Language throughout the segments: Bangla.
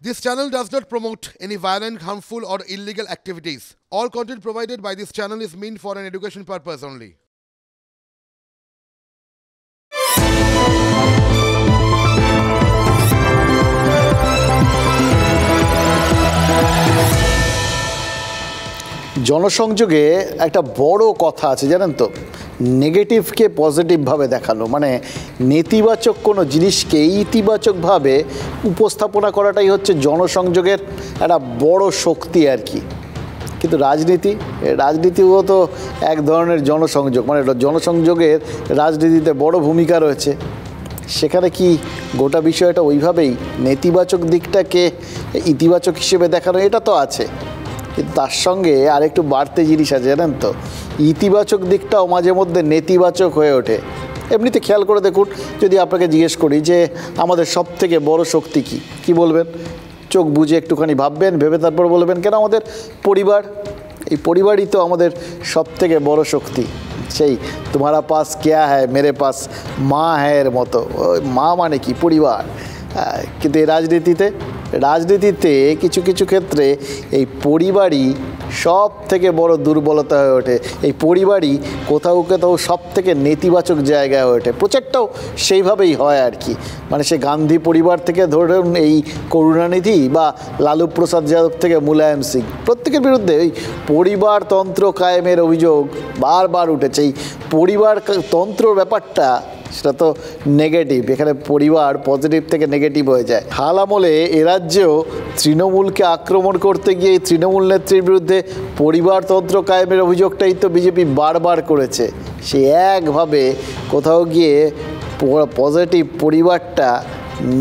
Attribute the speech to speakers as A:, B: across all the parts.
A: This channel does not promote any violent, harmful, or illegal activities. All content provided by this channel is meant for an education purpose only.
B: জনসংযোগে একটা বড় কথা আছে জানেন তো, নেগেটিভকে পজিটিভভাবে দেখানো, মানে নেতিবাচক কোনো জিনিসকে ইতিবাচকভাবে উপস্থাপনা করাটাই হচ্ছে জনসংযোগের একটা বড় শক্তি আর কি। কিন্তু রাজনীতিও তো এক ধরনের জনসংযোগ, মানে জনসংযোগের রাজনীতিতে বড় ভূমিকা রয়েছে। সেখানে কি গোটা বিষয়টা ওইভাবেই নেতিবাচক দিকটাকে ইতিবাচক হিসেবে দেখানো, এটা তো আছে, কিন্তু তার সঙ্গে আরেকটু বাড়তে জিনিস আছে জানেন তো, ইতিবাচক দিকটাও মাঝে মধ্যে নেতিবাচক হয়ে ওঠে। এমনিতে খেয়াল করে দেখুন, যদি আপনাকে জিজ্ঞেস করি যে আমাদের সব থেকে বড় শক্তি কি বলবেন? চোখ বুঝে একটুখানি ভাববেন, ভেবে তারপর বলবেন কেন আমাদের পরিবার। এই পরিবারই তো আমাদের সব থেকে বড় শক্তি। সেই তোমারা পাস কেয়া হ্যায় মেরে পাস মা হ্যায় এর মতো, ওই মা মানে কি পরিবার। কিন্তু এই রাজনীতিতে কিছু কিছু ক্ষেত্রে এই পরিবারই সব থেকে বড় দুর্বলতা হয়ে ওঠে। এই পরিবারই কোথাও সব থেকে নেতিবাচক জায়গায় হয়ে ওঠে। প্রচারটাও সেইভাবেই হয় আর কি। মানে সে গান্ধী পরিবার থেকে ধরুন এই করুণানিধি বা লালু প্রসাদ যাদব থেকে মুলায়ম সিং, প্রত্যেকের বিরুদ্ধে এই পরিবারতন্ত্র কায়েমের অভিযোগ বারবার উঠেছে। এই পরিবারতন্ত্র ব্যাপারটা সেটা তো নেগেটিভ, এখানে পরিবার পজিটিভ থেকে নেগেটিভ হয়ে যায়। হাল আমলে এ রাজ্যেও তৃণমূলকে আক্রমণ করতে গিয়ে এই তৃণমূল নেত্রীর বিরুদ্ধে পরিবারতন্ত্র কায়েমের অভিযোগটাই তো বিজেপি বারবার করেছে। সে একভাবে কোথাও গিয়ে পজিটিভ পরিবারটা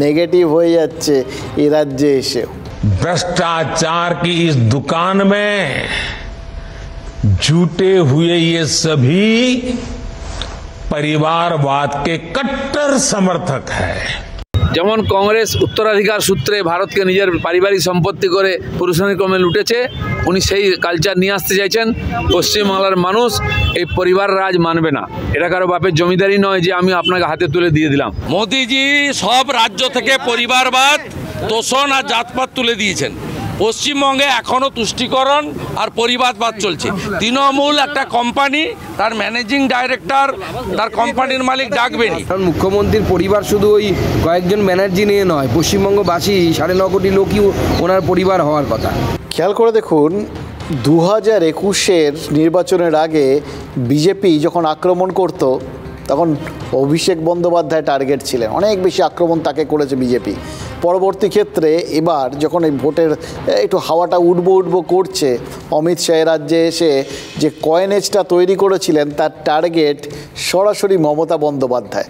B: নেগেটিভ হয়ে যাচ্ছে এ রাজ্যে এসেও।
C: भ्रष्टाचार की इस दुकान में झूठे हुए ये सभी परिवारवाद के कट्टर समर्थक है।
D: যেমন কংগ্রেস উত্তরাধিকার সূত্রে ভারতকে নিজের পারিবারিক সম্পত্তি করে পুরুষানুক্রমে লুটেছে, উনি সেই কালচার নিয়ে আসতে চাইছেন। পশ্চিমবাংলার মানুষ এই পরিবার রাজ মানবে না। এটা কারো বাপের জমিদারি নয় যে আমি আপনাকে হাতে তুলে দিয়ে দিলাম।
E: মোদিজি সব রাজ্য থেকে পরিবারবাদ, তোষণ আর জাতপাত তুলে দিয়েছেন। পশ্চিমবঙ্গে এখনও তুষ্টিকরণ আর পরিবারবাদ চলছে। তৃণমূল একটা কোম্পানি, তার ম্যানেজিং ডাইরেক্টর তার কোম্পানির মালিক ডাকবেনি।
F: কারণ মুখ্যমন্ত্রীর পরিবার শুধু ওই কয়েকজন ব্যানার্জি নিয়ে নয়, পশ্চিমবঙ্গবাসী 9.5 কোটি লোকই ওনার পরিবার হওয়ার কথা।
B: খেয়াল করে দেখুন, 2021-এর নির্বাচনের আগে বিজেপি যখন আক্রমণ করত তখন অভিষেক বন্দ্যোপাধ্যায় টার্গেট ছিলেন, অনেক বেশি আক্রমণ তাকে করেছে বিজেপি। পরবর্তী ক্ষেত্রে এবার যখন এই ভোটের একটু হাওয়াটা উঠবো করছে, অমিত শাহ রাজ্যে এসে যে কয়েনেজটা তৈরি করেছিলেন তার টার্গেট সরাসরি মমতা বন্দ্যোপাধ্যায়।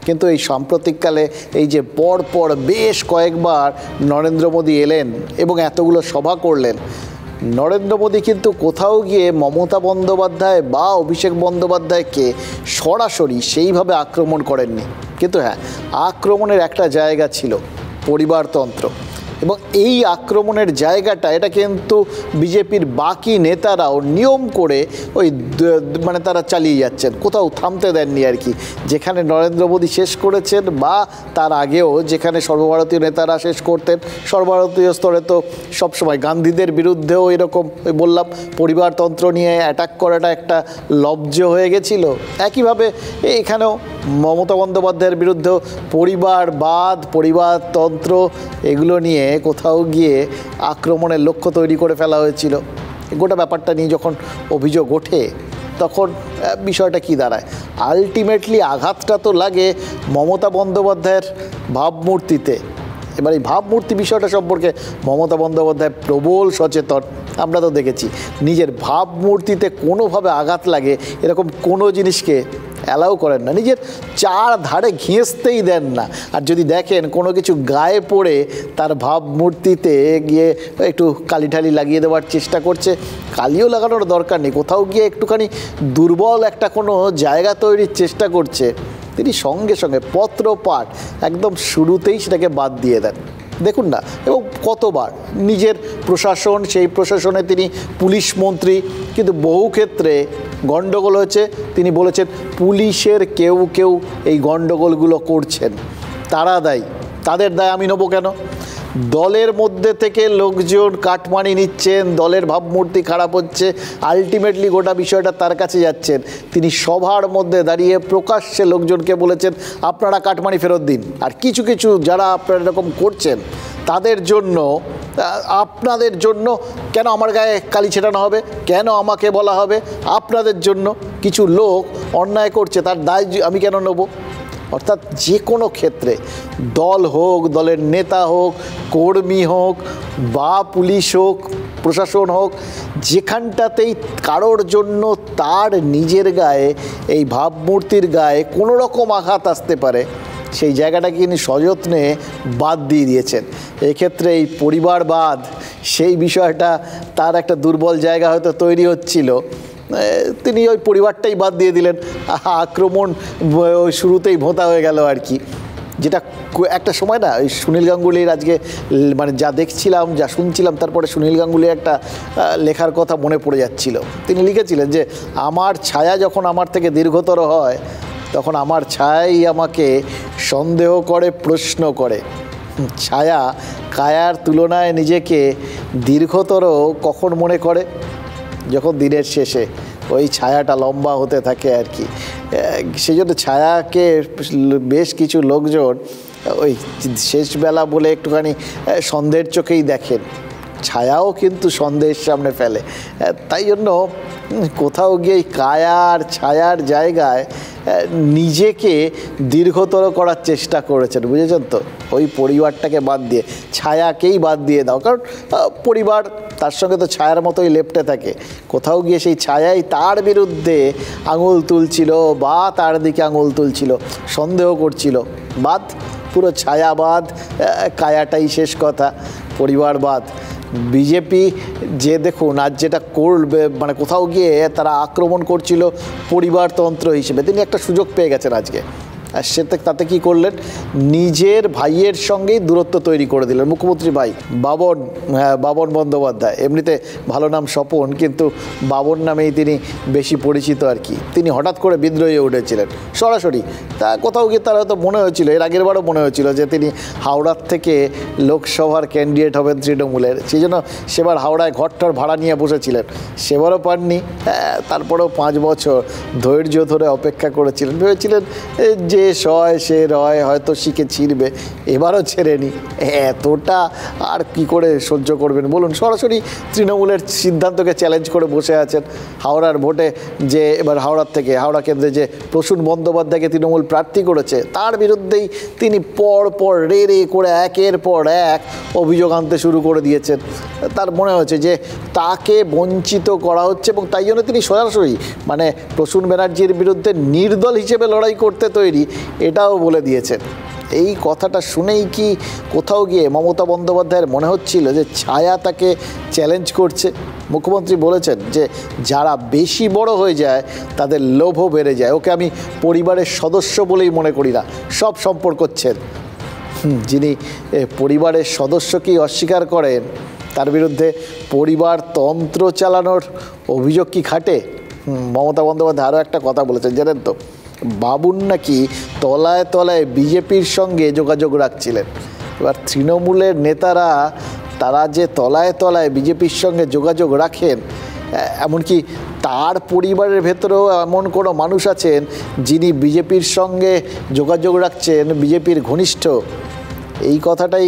B: কিন্তু এই সাম্প্রতিককালে এই যে পরপর বেশ কয়েকবার নরেন্দ্র মোদী এলেন এবং এতগুলো সভা করলেন, নরেন্দ্র মোদী কিন্তু কোথাও গিয়ে মমতা বন্দ্যোপাধ্যায় বা অভিষেক বন্দ্যোপাধ্যায়কে সরাসরি সেইভাবে আক্রমণ করেননি। কিন্তু হ্যাঁ, আক্রমণের একটা জায়গা ছিল পরিবারতন্ত্র, এবং এই আক্রমণের জায়গাটা এটা কিন্তু বিজেপির বাকি নেতারাও নিয়ম করে মানে তারা চালিয়ে যাচ্ছেন, কোথাও থামতে দেননি আর কি। যেখানে নরেন্দ্র মোদী শেষ করেছেন বা তার আগেও যেখানে সর্বভারতীয় নেতারা শেষ করতেন, সর্বভারতীয় স্তরে তো সবসময় গান্ধীদের বিরুদ্ধেও এরকম বললাম পরিবারতন্ত্র নিয়ে অ্যাটাক করাটা একটা লব্জ হয়ে গেছিল। একইভাবে এখানেও মমতা বন্দ্যোপাধ্যায়ের বিরুদ্ধেও পরিবারবাদ, পরিবারতন্ত্র এগুলো নিয়ে কোথাও গিয়ে আক্রমণের লক্ষ্য তৈরি করে ফেলা হয়েছিল। গোটা ব্যাপারটা নিয়ে যখন অভিযোগ ওঠে তখন বিষয়টা কি দাঁড়ায়? আলটিমেটলি আঘাতটা তো লাগে মমতা বন্দ্যোপাধ্যায়ের ভাবমূর্তিতে। এবার এই ভাবমূর্তি বিষয়টা সম্পর্কে মমতা বন্দ্যোপাধ্যায় প্রবল সচেতন। আমরা তো দেখেছি নিজের ভাবমূর্তিতে কোনোভাবে আঘাত লাগে এরকম কোনো জিনিসকে অ্যালাউ করেন না, নিজের চার ধারে ঘেঁষতেই দেন না। আর যদি দেখেন কোনো কিছু গায়ে পড়ে তার ভাবমূর্তিতে গিয়ে একটু কালি লাগিয়ে দেওয়ার চেষ্টা করছে, কালিও লাগানোর দরকার নেই, কোথাও গিয়ে একটুখানি দুর্বল একটা কোনো জায়গা তৈরির চেষ্টা করছে, তিনি সঙ্গে সঙ্গে পত্রপাঠ একদম শুরুতেই সেটাকে বাদ দিয়ে দেন। দেখুন না, এবং কতবার নিজের প্রশাসন, সেই প্রশাসনে তিনি পুলিশ মন্ত্রী, কিন্তু বহু ক্ষেত্রে গণ্ডগোল হয়েছে, তিনি বলেছেন পুলিশের কেউ এই গণ্ডগোলগুলো করছেন, তারা দায়ী, তাদের দায় আমি নেবো কেন? দলের মধ্যে থেকে লোকজন কাটমানি নিচ্ছেন, দলের ভাবমূর্তি খারাপ হচ্ছে, আলটিমেটলি গোটা বিষয়টা তার কাছে যাচ্ছেন। তিনি সভার মধ্যে দাঁড়িয়ে প্রকাশ্যে লোকজনকে বলেছেন আপনারা কাটমানি ফেরত দিন। আর কিছু কিছু যারা আপনারা এরকম করছেন তাদের জন্য, আপনাদের জন্য কেন আমার গায়ে কালি ছেটানো হবে, কেন আমাকে বলা হবে, আপনাদের জন্য কিছু লোক অন্যায় করছে তার দায় আমি কেন নেব। অর্থাৎ যে কোনো ক্ষেত্রে দল হোক, দলের নেতা হোক, কর্মী হোক বা পুলিশ হোক, প্রশাসন হোক, যেখানটাতেই কারোর জন্য তার নিজের গায়ে, এই ভাবমূর্তির গায়ে কোনো রকম আঘাত আসতে পারে, সেই জায়গাটাকে তিনি সযত্নে বাদ দিয়ে দিয়েছেন। এক্ষেত্রে এই পরিবারবাদ, সেই বিষয়টা তার একটা দুর্বল জায়গা হয়তো তৈরি হচ্ছিল, তিনি ওই পরিবারটাই বাদ দিয়ে দিলেন। আক্রমণ ওই শুরুতেই ভোঁতা হয়ে গেল আর কি। যেটা একটা সময় না ওই সুনীল গাঙ্গুলির আজকে মানে যা দেখছিলাম, যা শুনছিলাম, তারপরে সুনীল গাঙ্গুলির একটা লেখার কথা মনে পড়ে যাচ্ছিল। তিনি লিখেছিলেন যে আমার ছায়া যখন আমার থেকে দীর্ঘতর হয় তখন আমার ছায়াই আমাকে সন্দেহ করে, প্রশ্ন করে। ছায়া কায়ার তুলনায় নিজেকে দীর্ঘতর কখন মনে করে? যখন দিনের শেষে ওই ছায়াটা লম্বা হতে থাকে আর কি। সেই জন্য ছায়াকে বেশ কিছু লোকজন ওই শেষবেলা বলে একটুখানি সন্দেহের চোখেই দেখেন, ছায়াও কিন্তু সন্দেহের সামনে ফেলে। তাই জন্য কোথাও গিয়ে কায়ার ছায়ার জায়গায় নিজেকে দীর্ঘতর করার চেষ্টা করেছেন, বুঝেছেন তো? ওই পরিবারটাকে বাদ দিয়ে ছায়াকেই বাদ দিয়ে দাও, কারণ পরিবার তার সঙ্গে তো ছায়ার মতোই লেপ্টে থাকে। কোথাও গিয়ে সেই ছায়াই তার বিরুদ্ধে আঙুল তুলছিল বা তার দিকে আঙুল তুলছিল, সন্দেহ করছিল। বাদ, পুরো ছায়াবাদ, কায়াটাই শেষ কথা, পরিবারবাদ। বিজেপি যে দেখুন আজ যেটা করবে, মানে কোথাও গিয়ে তারা আক্রমণ করছিল পরিবারতন্ত্র হিসেবে, তিনি একটা সুযোগ পেয়ে গেছেন আজকে। আর তাতে কি করলেন? নিজের ভাইয়ের সঙ্গেই দূরত্ব তৈরি করে দিলেন। মুখ্যমন্ত্রী ভাই বাবন বন্দ্যোপাধ্যায়, এমনিতে ভালো নাম স্বপন, কিন্তু বাবন নামেই তিনি বেশি পরিচিত আর কি। তিনি হঠাৎ করে বিদ্রোহী উঠেছিলেন সরাসরি। তা কোথাও গিয়ে তার হয়তো মনে হয়েছিল, এর আগের বারও মনে হয়েছিল যে তিনি হাওড়ার থেকে লোকসভার ক্যান্ডিডেট হবেন তৃণমূলের, সেই জন্য সেবার হাওড়ায় ঘরটার ভাড়া নিয়ে বসেছিলেন। সেবারও পাননি, তারপরেও 5 বছর ধৈর্য ধরে অপেক্ষা করেছিলেন, ভেবেছিলেন যে সয় সে রয়, হয়তো শিখে ছিঁড়বে, এবারও ছেড়েনি। এতটা আর কি করে সহ্য করবেন বলুন? সরাসরি তৃণমূলের সিদ্ধান্তকে চ্যালেঞ্জ করে বসে আছেন। হাওড়ার ভোটে যে এবার হাওড়া কেন্দ্রে যে প্রসূন বন্দ্যোপাধ্যায়কে তৃণমূল প্রার্থী করেছে, তার বিরুদ্ধেই তিনি পর রে করে একের পর এক অভিযোগ আনতে শুরু করে দিয়েছেন। তার মনে হচ্ছে যে তাকে বঞ্চিত করা হচ্ছে, এবং তাই জন্য তিনি সরাসরি মানে প্রসূন ব্যানার্জির বিরুদ্ধে নির্দল হিসেবে লড়াই করতে তৈরি, এটাও বলে দিয়েছেন। এই কথাটা শুনেই কি কোথাও গিয়ে মমতা বন্দ্যোপাধ্যায়ের মনে হচ্ছিল যে ছায়া তাকে চ্যালেঞ্জ করছে? মুখ্যমন্ত্রী বলেছেন যে যারা বেশি বড় হয়ে যায় তাদের লোভও বেড়ে যায়, ওকে আমি পরিবারের সদস্য বলেই মনে করি না। সব সম্পর্কচ্ছেদ, যিনি পরিবারের সদস্যকেই অস্বীকার করেন, তার বিরুদ্ধে পরিবারতন্ত্র চালানোর অভিযোগ কি খাটে? মমতা বন্দ্যোপাধ্যায় আরও একটা কথা বলেছেন, জানেন তো? বাবুন নাকি তলায় তলায় বিজেপির সঙ্গে যোগাযোগ রাখছিলেন। এবার তৃণমূলের নেতারা তারা যে তলায় তলায় বিজেপির সঙ্গে যোগাযোগ রাখেন, এমনকি তার পরিবারের ভেতরেও এমন কোনো মানুষ আছেন যিনি বিজেপির সঙ্গে যোগাযোগ রাখছেন, বিজেপির ঘনিষ্ঠ, এই কথাটাই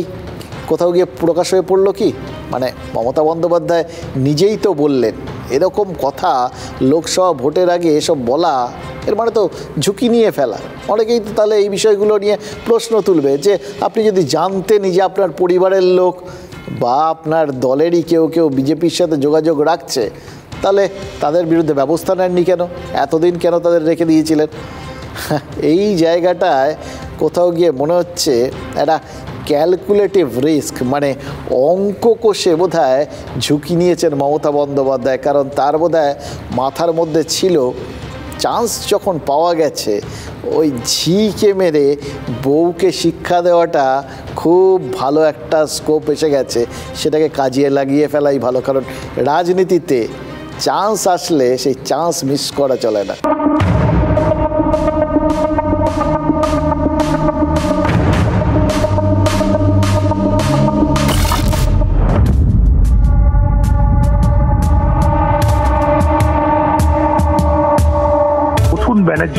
B: কোথাও গিয়ে প্রকাশ হয়ে পড়লো কি? মানে মমতা বন্দ্যোপাধ্যায় নিজেই তো বললেন, এরকম কথা লোকসভা ভোটের আগে এসব বলা, এর মানে তো ঝুঁকি নিয়ে ফেলা। অনেকেই তো তাহলে এই বিষয়গুলো নিয়ে প্রশ্ন তুলবে যে আপনি যদি জানতেন যে আপনার পরিবারের লোক বা আপনার দলেরই কেউ বিজেপির সাথে যোগাযোগ রাখছে, তাহলে তাদের বিরুদ্ধে ব্যবস্থা নেননি কেন? এতদিন কেন তাদের রেখে দিয়েছিলেন? এই জায়গাটায় কোথাও গিয়ে মনে হচ্ছে একটা ক্যালকুলেটিভ রিস্ক, মানে অঙ্ক কষে বোধহয় ঝুঁকি নিয়েছেন মমতা বন্দ্যোপাধ্যায়। কারণ তার বোধহয় মাথার মধ্যে ছিল চান্স যখন পাওয়া গেছে, ওই ঝিকে মেরে বউকে শিক্ষা দেওয়াটা খুব ভালো একটা স্কোপ এসে গেছে, সেটাকে কাজে লাগিয়ে ফেলাই ভালো। কারণ রাজনীতিতে চান্স আসলে সেই চান্স মিস করা চলে না।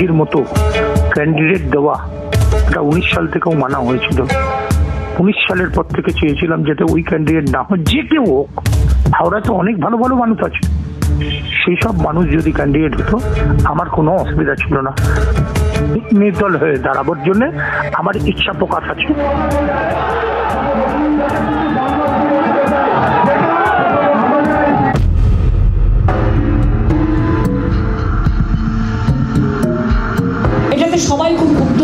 G: ব্যানার্জির মতো ক্যান্ডিডেট দেওয়া, এটা 19 সাল থেকেও মানা হয়েছিল। 19 সালের পর থেকে চেয়েছিলাম যাতে ওই ক্যান্ডিডেট না হয়, যে কেউ হোক। হাওড়াতে অনেক ভালো ভালো মানুষ আছে, সেই সব মানুষ যদি ক্যান্ডিডেট হতো আমার কোনো অসুবিধা ছিল না। নির্দল হয়ে দাঁড়াবার জন্য আমার ইচ্ছা প্রকাশ আছে।
H: এটাতে সবাই খুব ক্ষুব্ধ।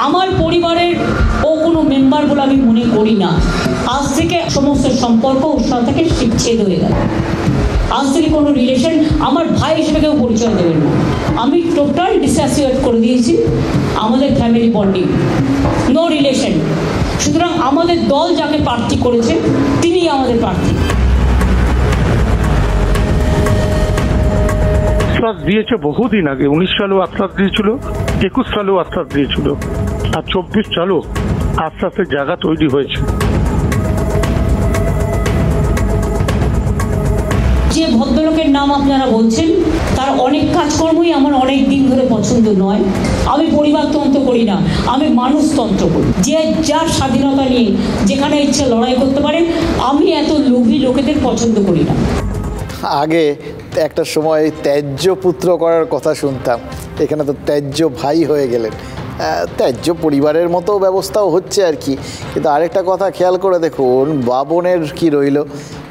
H: আমার পরিবারের ও কোনো মেম্বার বলে আমি মনে করি না। আজ থেকে সমস্ত সম্পর্ক ওর সাথে শিবচ্ছেদ হয়ে গেল। আজ থেকে কোনো রিলেশন আমার ভাই হিসেবে কেউ পরিচয় দেবেন না। আমি টোটাল ডিসঅ্যাসোসিয়েট করে দিয়েছি আমাদের ফ্যামিলি বন্ডিং, নো রিলেশন। সুতরাং আমাদের দল যাকে প্রার্থী করেছে তিনিই আমাদের প্রার্থী।
G: আশ্বাস দিয়েছে বহুদিন আগে, 19 সালেও আশ্বাস দিয়েছিল, 21 সালেও আশ্বাস দিয়েছিল, আর 24 সালেও আশ্বাসের জায়গা তৈরি হয়েছে।
H: যে ভদ্রলোকের নাম আপনারা বলছেন তার অনেক কাজকর্মই আমার অনেক দিন ধরে পছন্দ নয়। আমি পরিবারতন্ত্র করি না, আমি মানুষতন্ত্র করি। যে যার স্বাধীনতা নিয়ে যেখানে ইচ্ছে লড়াই করতে পারে। আমি এত লোভী লোকেদের পছন্দ করি না।
B: আগে একটা সময় ত্যায্য পুত্র করার কথা শুনতাম, এখানে তো ত্যায্য ভাই হয়ে গেলেন। ত্যায্য পরিবারের মতো ব্যবস্থাও হচ্ছে আর কি। কিন্তু আরেকটা কথা খেয়াল করে দেখুন, বাবনের কি রইল?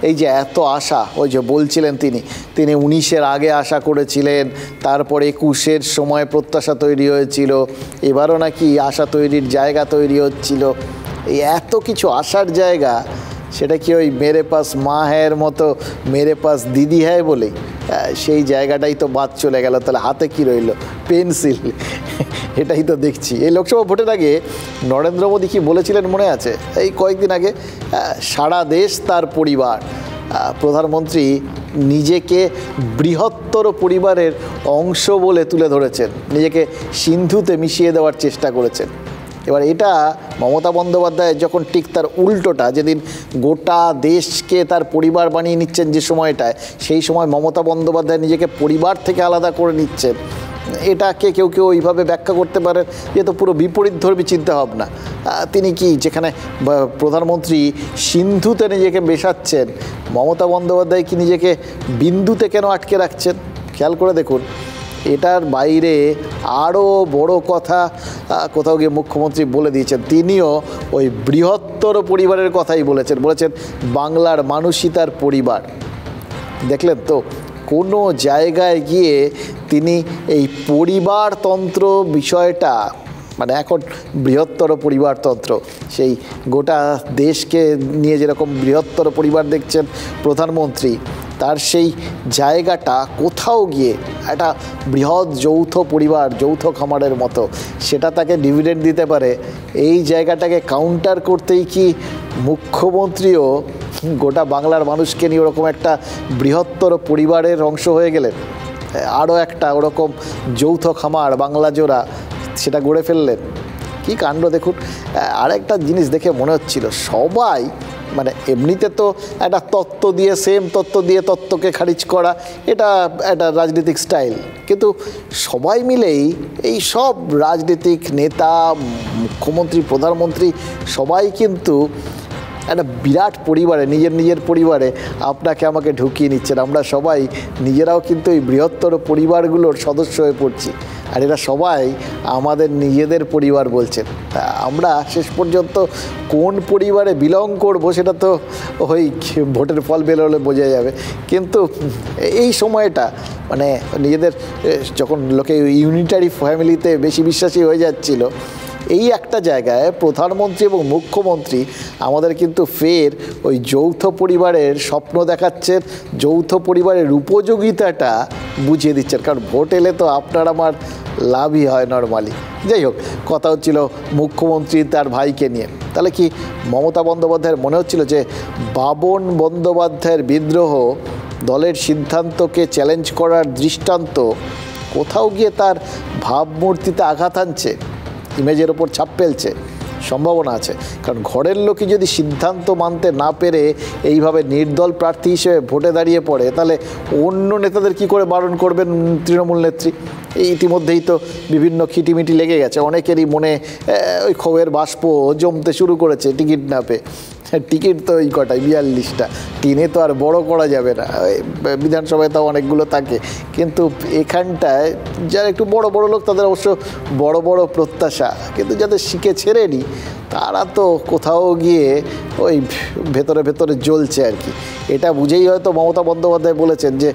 B: এই যে এত আশা, ওই যে বলছিলেন তিনি 19-এর আগে আশা করেছিলেন, তারপরে 21-এর সময় প্রত্যাশা তৈরি হয়েছিল, এবারও নাকি আশা তৈরির জায়গা তৈরি হচ্ছিল। এই এত কিছু আশার জায়গা, সেটা কি ওই মেরে পাস মা হ্যায়ের মতো মেরে পাস দিদি হ্যায় বলে সেই জায়গাটাই তো বাদ চলে গেল। তাহলে হাতে কি রইল? পেন্সিল। এটাই তো দেখছি। এই লোকসভা ভোটের আগে নরেন্দ্র মোদী কি বলেছিলেন মনে আছে? এই কয়েকদিন আগে, সারা দেশ তার পরিবার। প্রধানমন্ত্রী নিজেকে বৃহত্তর পরিবারের অংশ বলে তুলে ধরেছেন, নিজেকে সিন্ধুতে মিশিয়ে দেওয়ার চেষ্টা করেছেন। এবার এটা মমতা বন্দ্যোপাধ্যায় যখন ঠিক তার উল্টোটা, যেদিন গোটা দেশকে তার পরিবার বানিয়ে নিচ্ছেন যে সময়টায়, সেই সময় মমতা বন্দ্যোপাধ্যায় নিজেকে পরিবার থেকে আলাদা করে নিচ্ছেন। এটাকে কেউ কেউ ওইভাবে ব্যাখ্যা করতে পারেন যে তো পুরো বিপরীতধর্মী চিন্তাভাবনা। তিনি কি যেখানে প্রধানমন্ত্রী সিন্ধুতে নিজেকে মেশাচ্ছেন, মমতা বন্দ্যোপাধ্যায় কি নিজেকে বিন্দুতে কেন আটকে রাখছেন? খেয়াল করে দেখুন। এটার বাইরে আরও বড় কথা কোথাও গিয়ে মুখ্যমন্ত্রী বলে দিয়েছেন। তিনিও ওই বৃহত্তর পরিবারের কথাই বলেছেন, বাংলার মানুষই তার পরিবার। দেখলেন তো, কোনো জায়গায় গিয়ে তিনি এই পরিবারতন্ত্র বিষয়টা, মানে এখন বৃহত্তর পরিবারতন্ত্র, সেই গোটা দেশকে নিয়ে যেরকম বৃহত্তর পরিবার দেখছেন প্রধানমন্ত্রী, তার সেই জায়গাটা কোথাও গিয়ে একটা বৃহৎ যৌথ পরিবার, যৌথ খামারের মতো, সেটা তাকে ডিভিডেন্ড দিতে পারে। এই জায়গাটাকে কাউন্টার করতেই কি মুখ্যমন্ত্রীও গোটা বাংলার মানুষকে নিয়ে ওরকম একটা বৃহত্তর পরিবারের অংশ হয়ে গেলেন? আরও একটা ওরকম যৌথ খামার বাংলা জোড়া সেটা গড়ে ফেললেন। কি কাণ্ড দেখুন। আরেকটা জিনিস দেখে মনে হচ্ছিল, সবাই মানে এমনিতে তো একটা তত্ত্ব দিয়ে, সেম তত্ত্ব দিয়ে তত্ত্বকে খারিজ করা, এটা একটা রাজনৈতিক স্টাইল। কিন্তু সবাই মিলেই এই সব রাজনৈতিক নেতা, মুখ্যমন্ত্রী, প্রধানমন্ত্রী সবাই কিন্তু একটা বিরাট পরিবারে, নিজের পরিবারে আপনাকে আমাকে ঢুকিয়ে নিচ্ছেন। আমরা সবাই নিজেরাও কিন্তু এই বৃহত্তর পরিবারগুলোর সদস্য হয়ে পড়ছি, আর এরা সবাই আমাদের নিজেদের পরিবার বলছেন। আমরা শেষ পর্যন্ত কোন পরিবারে বিলং করব সেটা তো ওই ভোটের ফল বেরোলে বোঝা যাবে। কিন্তু এই সময়টা মানে নিজেদের যখন লোকে ইউনিটারি ফ্যামিলিতে বেশি বিশ্বাসী হয়ে যাচ্ছিল, এই একটা জায়গায় প্রধানমন্ত্রী এবং মুখ্যমন্ত্রী আমাদের কিন্তু ফের ওই যৌথ পরিবারের স্বপ্ন দেখাচ্ছেন, যৌথ পরিবারের উপযোগিতাটা বুঝিয়ে দিচ্ছেন। কারণ ভোট এলে তো আপনার আমার লাভই হয় নর্মালি। যাই হোক, কথা হচ্ছিল মুখ্যমন্ত্রী তার ভাইকে নিয়ে। তাহলে কি মমতা বন্দ্যোপাধ্যায়ের মনে হচ্ছিল যে বাবন বন্দ্যোপাধ্যায়ের বিদ্রোহ দলের সিদ্ধান্তকে চ্যালেঞ্জ করার দৃষ্টান্ত কোথাও গিয়ে তার ভাবমূর্তিতে আঘাত আনছে, ইমেজের ওপর ছাপ ফেলছে? সম্ভাবনা আছে। কারণ ঘরের লোকই যদি সিদ্ধান্ত মানতে না পেরে এইভাবে নির্দল প্রার্থী হিসেবে ভোটে দাঁড়িয়ে পড়ে, তাহলে অন্য নেতাদের কি করে বারণ করবেন তৃণমূল নেত্রী? এই ইতিমধ্যেই তো বিভিন্ন খিটিমিটি লেগে গেছে, অনেকেরই মনে ওই ক্ষোভের বাষ্প জমতে শুরু করেছে টিকিট না পেয়ে। টিকিট তো ওই কটাই 42টা, টিনে তো আর বড় করা যাবে না, বিধানসভায় তাও অনেকগুলো থাকে, কিন্তু এখানটায় যারা একটু বড় বড় লোক তাদের অবশ্য বড় বড় প্রত্যাশা, কিন্তু যাদের শিখে ছেড়েনি তারা তো কোথাও গিয়ে ওই ভেতরে ভেতরে জ্বলছে আর কি। এটা বুঝেই হয়তো মমতা বন্দ্যোপাধ্যায় বলেছেন যে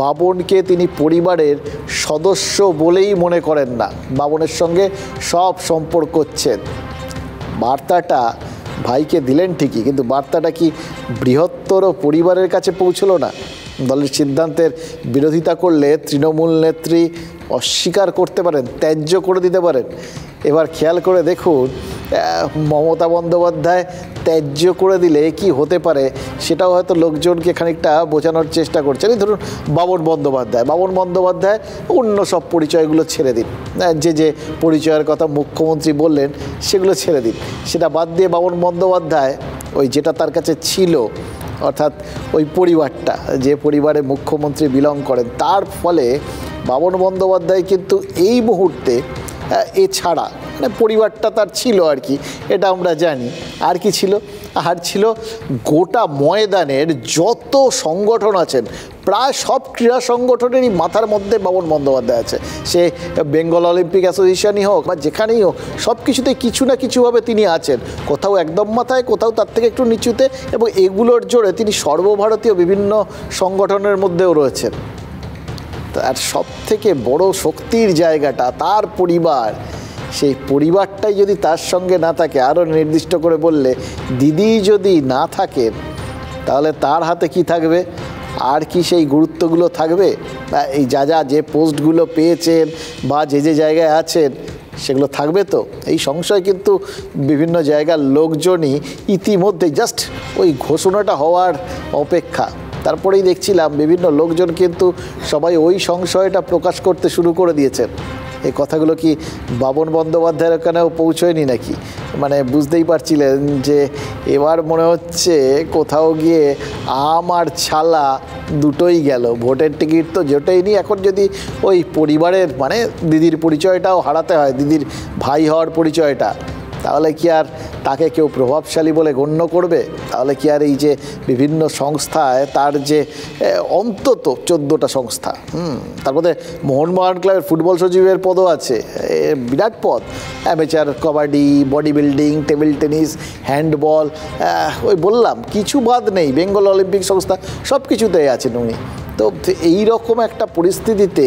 B: বাবনকে তিনি পরিবারের সদস্য বলেই মনে করেন না, বাবনের সঙ্গে সব সম্পর্ক হচ্ছেন। বার্তাটা ভাইকে দিলেন ঠিকই, কিন্তু বার্তাটা কি বৃহত্তর পরিবারের কাছে পৌঁছলো না? দলের সিদ্ধান্তের বিরোধিতা করলে তৃণমূল নেত্রী অস্বীকার করতে পারেন, ত্যায্য করে দিতে পারেন। এবার খেয়াল করে দেখুন মমতা বন্দ্যোপাধ্যায় ত্যায্য করে দিলে কি হতে পারে সেটাও হয়তো লোকজনকে খানিকটা বোঝানোর চেষ্টা করছেন। এই ধরুন বাবন বন্দ্যোপাধ্যায় অন্য সব পরিচয়গুলো ছেড়ে দিন, যে পরিচয়ের কথা মুখ্যমন্ত্রী বললেন সেগুলো ছেড়ে দিন, সেটা বাদ দিয়ে বাবন বন্দ্যোপাধ্যায় ওই যেটা তার কাছে ছিল, অর্থাৎ ওই পরিবারটা, যে পরিবারে মুখ্যমন্ত্রী বিলং করেন, তার ফলে বাবন বন্দ্যোপাধ্যায় কিন্তু এই মুহূর্তে এছাড়া মানে পরিবারটা তার ছিল আর কি, এটা আমরা জানি। আর কি ছিল? আর ছিল গোটা ময়দানের যত সংগঠন আছেন, প্রায় সব ক্রীড়া সংগঠনেরই মাথার মধ্যে বাবন বন্দ্যোপাধ্যায় আছে। সে বেঙ্গল অলিম্পিক অ্যাসোসিয়েশনই হোক বা যেখানেই হোক, সব কিছুতে কিছু না কিছুভাবে তিনি আছেন, কোথাও একদম মাথায়, কোথাও তার থেকে একটু নিচুতে, এবং এগুলোর জোরে তিনি সর্বভারতীয় বিভিন্ন সংগঠনের মধ্যেও রয়েছেন। আর সব থেকে বড় শক্তির জায়গাটা তার পরিবার, সেই পরিবারটাই যদি তার সঙ্গে না থাকে, আরও নির্দিষ্ট করে বললে দিদি যদি না থাকেন তাহলে তার হাতে কি থাকবে? আর কি সেই গুরুত্বগুলো থাকবে? এই যে পোস্টগুলো পেয়েছেন বা যে জায়গায় আছেন সেগুলো থাকবে তো? এই সংশয় কিন্তু বিভিন্ন জায়গার লোকজনই ইতিমধ্যে জাস্ট ওই ঘোষণাটা হওয়ার অপেক্ষা। তারপরেই দেখছিলাম বিভিন্ন লোকজন কিন্তু সবাই ওই সংশয়টা প্রকাশ করতে শুরু করে দিয়েছেন। এই কথাগুলো কি বাবন বন্দ্যোপাধ্যায়ের ওখানেও পৌঁছয়নি নাকি? মানে বুঝতেই পারছিলেন যে এবার মনে হচ্ছে কোথাও গিয়ে আম আর ছালা দুটোই গেল, ভোটের টিকিট তো জোটেইনি। এখন যদি ওই পরিবারের মানে দিদির পরিচয়টাও হারাতে হয়, দিদির ভাই হওয়ার পরিচয়টা, তাহলে কি আর তাকে কেউ প্রভাবশালী বলে গণ্য করবে? তাহলে কি আর এই যে বিভিন্ন সংস্থায় তার যে অন্তত 14টা সংস্থা, তার মধ্যে মোহনবাগান ক্লাবের ফুটবল সচিবের পদও আছে, বিরাট পদ, amateur kabaddi, body building, table tennis, handball, ওই বললাম কিছু বাদ নেই, বেঙ্গল অলিম্পিক সংস্থা, সব কিছুতেই আছেন উনি। তো এই রকম একটা পরিস্থিতিতে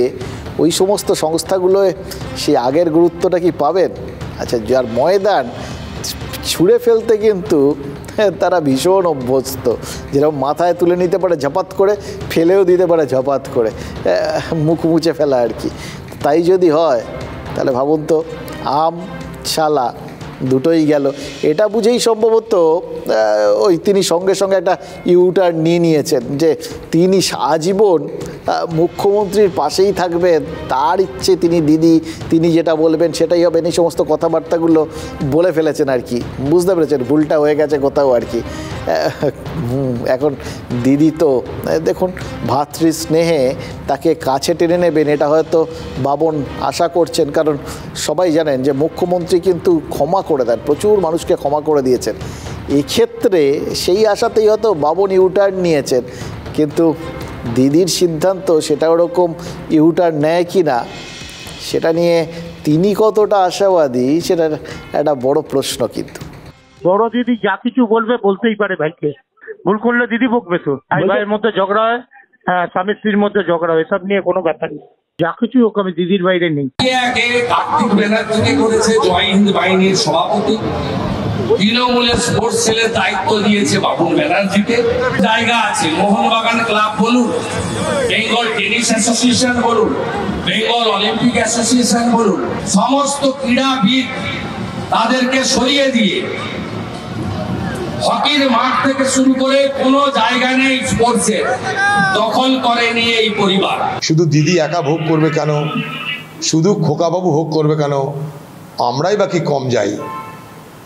B: ওই সমস্ত সংস্থাগুলোয় সে আগের গুরুত্বটা কি পাবেন? আচ্ছা, যার ময়দান ছুঁড়ে ফেলতে কিন্তু তারা ভীষণ অভ্যস্ত, যেরকম মাথায় তুলে নিতে পারে ঝাপাত করে, ফেলেও দিতে পারে ঝাপাত করে, মুখ মুছে ফেলা আর কি। তাই যদি হয় তাহলে ভাবুন তো, আম ছালা দুটোই গেল। এটা বুঝেই সম্ভবত ওই তিনি সঙ্গে সঙ্গে একটা ইউটার্ন নিয়েছেন যে তিনি আজীবন মুখ্যমন্ত্রীর পাশেই থাকবেন, তার ইচ্ছে তিনি যেটা বলবেন সেটাই হবেন, এই সমস্ত কথাবার্তাগুলো বলে ফেলেছেন আর কি। বুঝতে পেরেছেন ভুলটা হয়ে গেছে কোথাও আর কি। এখন দিদি তো দেখুন ভাতৃ স্নেহে তাকে কাছে টেনে নেবেন, এটা হয়তো বাবন আশা করছেন, কারণ সবাই জানেন যে মুখ্যমন্ত্রী কিন্তু ক্ষমা করে দেন, প্রচুর মানুষকে ক্ষমা করে দিয়েছেন। এক্ষেত্রে সেই আশাতেই হয়তো বাবন ইউটার্ন নিয়েছেন, কিন্তু দিদির সিদ্ধান্ত সেটা ওরকম ইউটার্ন নেয় কি না সেটা নিয়ে তিনি কতটা আশাবাদী সেটা একটা বড় প্রশ্ন। কিন্তু
G: বড় দিদি যা কিছু বলবে বলতেই পারে ভাইকে, ভুল করলে দিদি বকবে তো। ভাইয়ের মধ্যে ঝগড়া হয়, হ্যাঁ, স্বামী স্ত্রীর মধ্যে ঝগড়া হয়, এসব নিয়ে কোনো ব্যাপার নেই, যা কিছু হোক আমি দিদির বাইরে নেই।
E: কার্তিক ব্যানার্জিকে করেছে জয় হিন্দ বাহিনীর সভাপতি, তৃণমূলের স্পোর্টস সেলের দায়িত্ব দিয়েছে বাবুল ব্যানার্জিকে। জায়গা আছে, মোহনবাগান ক্লাব বলুন, বেঙ্গল টেনিস অ্যাসোসিয়েশন বলুন, বেঙ্গল অলিম্পিক অ্যাসোসিয়েশন বলুন, সমস্ত ক্রীড়াবিদ তাদেরকে সরিয়ে দিয়ে হকির মাঠ থেকে শুরু করে কোনো জায়গা নেই স্পোর্টসের, দখল করে নিয়ে এই পরিবার।
I: শুধু দিদি একা ভোগ করবে কেন, শুধু খোকাবাবু ভোগ করবে কেন, আমরাই বাকি কম যাই,